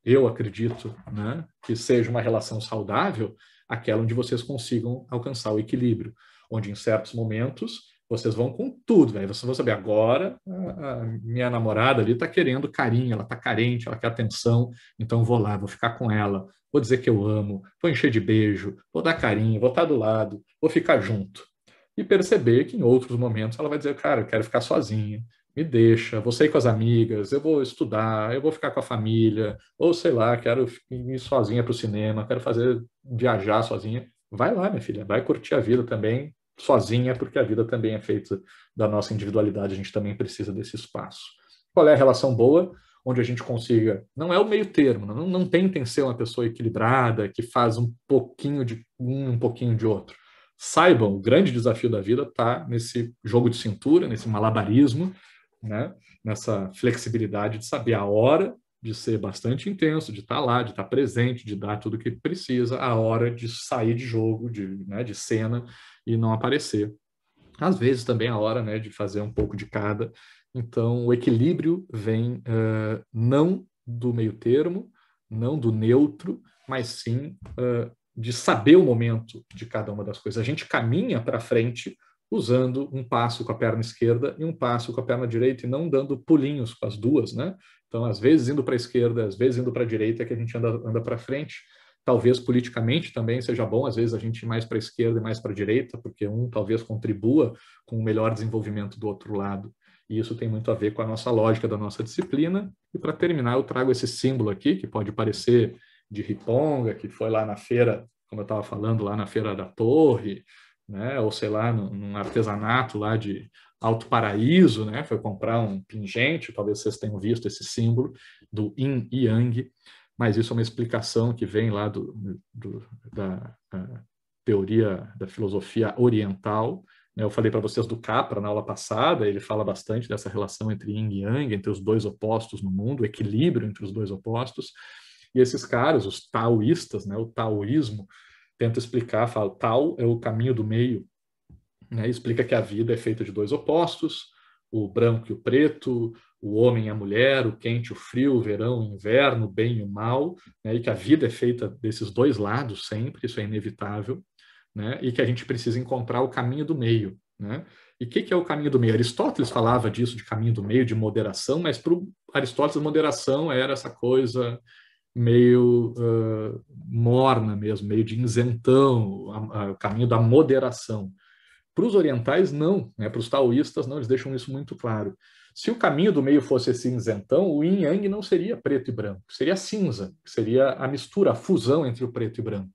eu acredito, né, que seja uma relação saudável, aquela onde vocês consigam alcançar o equilíbrio, onde em certos momentos vocês vão com tudo, velho. Vocês vão saber, agora a minha namorada ali está querendo carinho, ela está carente, ela quer atenção, então vou lá, vou ficar com ela, vou dizer que eu amo, vou encher de beijo, vou dar carinho, vou estar do lado, vou ficar junto. E perceber que em outros momentos ela vai dizer, cara, eu quero ficar sozinha, me deixa, vou sair com as amigas, eu vou estudar, eu vou ficar com a família, ou sei lá, quero ir sozinha para o cinema, quero viajar sozinha. Vai lá, minha filha, vai curtir a vida também, sozinha, porque a vida também é feita da nossa individualidade, a gente também precisa desse espaço. Qual é a relação boa? Onde a gente consiga, não é o meio termo, não tentem ser uma pessoa equilibrada, que faz um pouquinho de um pouquinho de outro. Saibam, o grande desafio da vida está nesse jogo de cintura, nesse malabarismo, né? Nessa flexibilidade de saber a hora de ser bastante intenso, de estar lá, de estar presente, de dar tudo o que precisa, a hora de sair de jogo, né, de cena e não aparecer. Às vezes também a hora, né, de fazer um pouco de cada. Então, o equilíbrio vem não do meio termo, não do neutro, mas sim de saber o momento de cada uma das coisas. A gente caminha para frente usando um passo com a perna esquerda e um passo com a perna direita e não dando pulinhos com as duas, né? Então, às vezes indo para a esquerda, às vezes indo para a direita, é que a gente anda para frente. Talvez politicamente também seja bom, às vezes, a gente ir mais para a esquerda e mais para a direita, porque um talvez contribua com o melhor desenvolvimento do outro lado. E isso tem muito a ver com a nossa lógica da nossa disciplina. E para terminar, eu trago esse símbolo aqui, que pode parecer de Riponga, que foi lá na feira, como eu estava falando, lá na Feira da Torre, né? Ou sei lá, num artesanato lá de Alto Paraíso, né? Foi comprar um pingente, talvez vocês tenham visto esse símbolo do Yin e Yang, mas isso é uma explicação que vem lá da teoria da filosofia oriental. Eu falei para vocês do Capra na aula passada, ele fala bastante dessa relação entre Yin e Yang, entre os dois opostos no mundo, o equilíbrio entre os dois opostos. E esses caras, os taoístas, né, o taoísmo, tenta explicar, fala, Tao é o caminho do meio, né, explica que a vida é feita de dois opostos, o branco e o preto, o homem e a mulher, o quente e o frio, o verão e o inverno, o bem e o mal, né, e que a vida é feita desses dois lados sempre, isso é inevitável, né, e que a gente precisa encontrar o caminho do meio, né? E o que é o caminho do meio? Aristóteles falava disso, de caminho do meio, de moderação, mas para o Aristóteles, moderação era essa coisa meio morna mesmo, meio de isentão, o caminho da moderação. Para os orientais, não, né? Para os taoístas, não, eles deixam isso muito claro. Se o caminho do meio fosse esse isentão, o yin yang não seria preto e branco, seria cinza, seria a mistura, a fusão entre o preto e branco.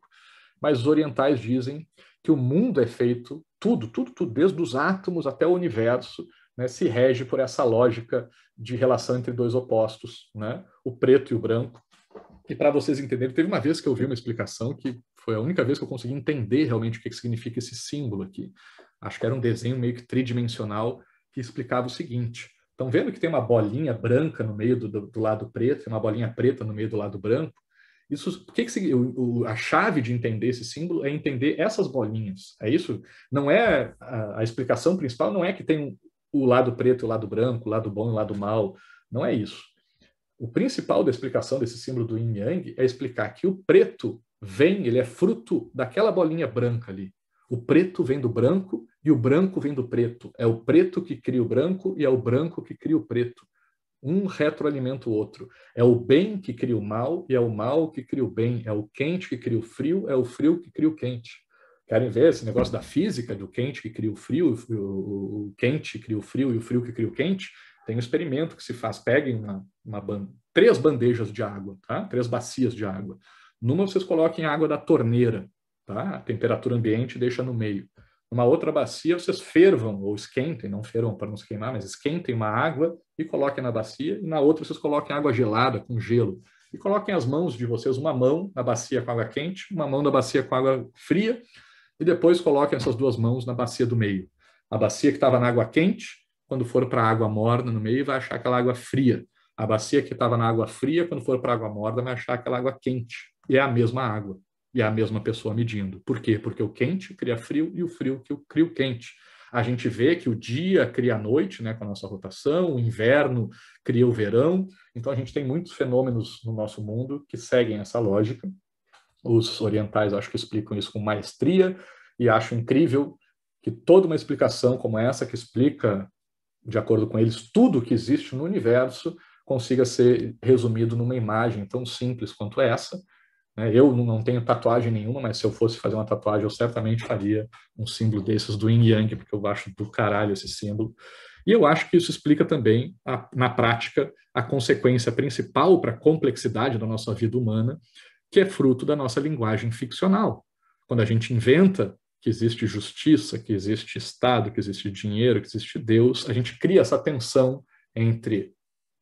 Mas os orientais dizem que o mundo é feito, tudo, desde os átomos até o universo, né, se rege por essa lógica de relação entre dois opostos, né, o preto e o branco. E para vocês entenderem, teve uma vez que eu vi uma explicação que foi a única vez que eu consegui entender realmente o que significa esse símbolo aqui. Acho que era um desenho meio que tridimensional que explicava o seguinte. Estão vendo que tem uma bolinha branca no meio do lado preto e uma bolinha preta no meio do lado branco? Isso, a chave de entender esse símbolo é entender essas bolinhas. É isso? Não é a explicação principal não é que tem o lado preto e o lado branco, o lado bom e o lado mal. Não é isso. O principal da explicação desse símbolo do yin yang é explicar que o preto ele é fruto daquela bolinha branca ali. O preto vem do branco e o branco vem do preto. É o preto que cria o branco e é o branco que cria o preto. Um retroalimenta o outro. É o bem que cria o mal e é o mal que cria o bem. É o quente que cria o frio, é o frio que cria o quente. Querem ver esse negócio da física, do quente que cria o frio, o quente que cria o frio e o frio que cria o quente? Tem um experimento que se faz. Peguem 3 bandejas de água, tá? 3 bacias de água. Numa vocês coloquem a água da torneira, tá? A temperatura ambiente deixa no meio. Numa outra bacia vocês fervam ou esquentem, não fervam para não se queimar, mas esquentem uma água e coloquem na bacia. E na outra vocês coloquem água gelada com gelo. E coloquem as mãos de vocês, uma mão na bacia com água quente, uma mão na bacia com água fria. E depois coloquem essas 2 mãos na bacia do meio. A bacia que estava na água quente, quando for para a água morna no meio, vai achar aquela água fria. A bacia que estava na água fria, quando for para a água morna, vai achar aquela água quente. E é a mesma água. E é a mesma pessoa medindo. Por quê? Porque o quente cria frio e o frio cria o quente. A gente vê que o dia cria a noite, né, com a nossa rotação, o inverno cria o verão. Então a gente tem muitos fenômenos no nosso mundo que seguem essa lógica. Os orientais acho que explicam isso com maestria e acho incrível que toda uma explicação como essa, que explica, de acordo com eles, tudo que existe no universo, consiga ser resumido numa imagem tão simples quanto essa. Eu não tenho tatuagem nenhuma, mas se eu fosse fazer uma tatuagem, eu certamente faria um símbolo desses do Yin Yang, porque eu acho do caralho esse símbolo. E eu acho que isso explica também, na prática, a consequência principal para a complexidade da nossa vida humana, que é fruto da nossa linguagem ficcional. Quando a gente inventa que existe justiça, que existe Estado, que existe dinheiro, que existe Deus, a gente cria essa tensão entre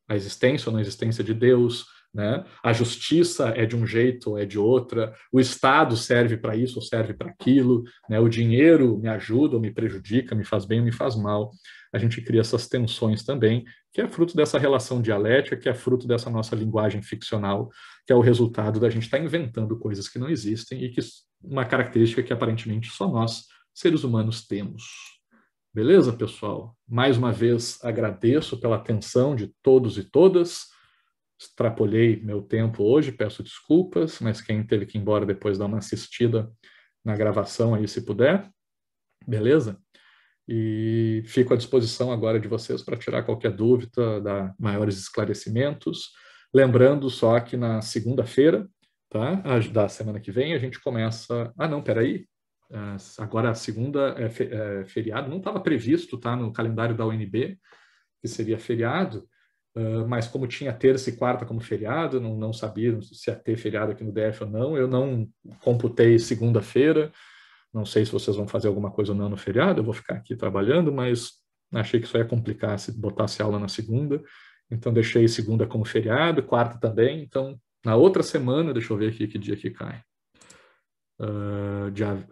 a existência ou não existência de Deus, né? A justiça é de um jeito ou é de outra, o Estado serve para isso ou serve para aquilo, né? O dinheiro me ajuda ou me prejudica, me faz bem ou me faz mal. A gente cria essas tensões também, que é fruto dessa relação dialética, que é fruto dessa nossa linguagem ficcional, que é o resultado da gente estar inventando coisas que não existem e que uma característica que aparentemente só nós, seres humanos, temos. Beleza, pessoal? Mais uma vez agradeço pela atenção de todos e todas. extrapolei meu tempo hoje, peço desculpas, mas quem teve que ir embora depois dá uma assistida na gravação aí, se puder, beleza? E fico à disposição agora de vocês para tirar qualquer dúvida, dar maiores esclarecimentos. Lembrando só que na segunda-feira, tá? Da semana que vem, a gente começa... Ah, não, peraí. Agora a segunda é feriado, não estava previsto, tá? No calendário da UNB, que seria feriado, mas como tinha terça e quarta como feriado, não sabia se ia ter feriado aqui no DF ou não, eu não computei segunda-feira. Não sei se vocês vão fazer alguma coisa ou não no feriado, eu vou ficar aqui trabalhando, mas achei que isso ia complicar se botasse aula na segunda, então deixei segunda como feriado, quarta também, então na outra semana, deixa eu ver aqui que dia que cai.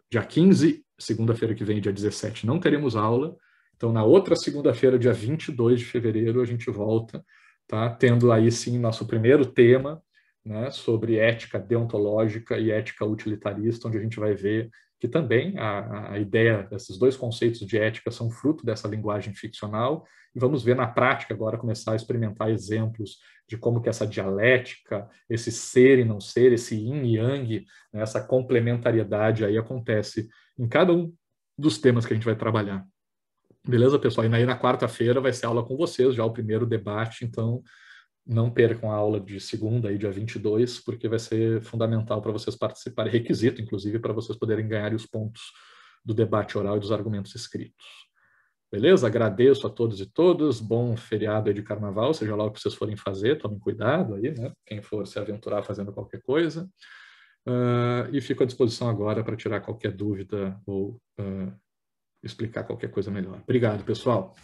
Dia 15, segunda-feira que vem, dia 17, não teremos aula, então na outra segunda-feira, dia 22 de fevereiro, a gente volta, tá? Tendo aí sim nosso primeiro tema, né, sobre ética deontológica e ética utilitarista, onde a gente vai ver que também a ideia, esses dois conceitos de ética são fruto dessa linguagem ficcional, e vamos ver na prática agora, começar a experimentar exemplos de como que essa dialética, esse ser e não ser, esse yin e yang, né, essa complementariedade aí acontece em cada um dos temas que a gente vai trabalhar. Beleza, pessoal? E aí na quarta-feira vai ser aula com vocês, já o primeiro debate, então não percam a aula de segunda, aí, dia 22, porque vai ser fundamental para vocês participarem, requisito, inclusive, para vocês poderem ganhar os pontos do debate oral e dos argumentos escritos. Beleza? Agradeço a todos e todas, bom feriado aí de carnaval, seja lá o que vocês forem fazer, tomem cuidado aí, né? Quem for se aventurar fazendo qualquer coisa. E fico à disposição agora para tirar qualquer dúvida ou explicar qualquer coisa melhor. Obrigado, pessoal.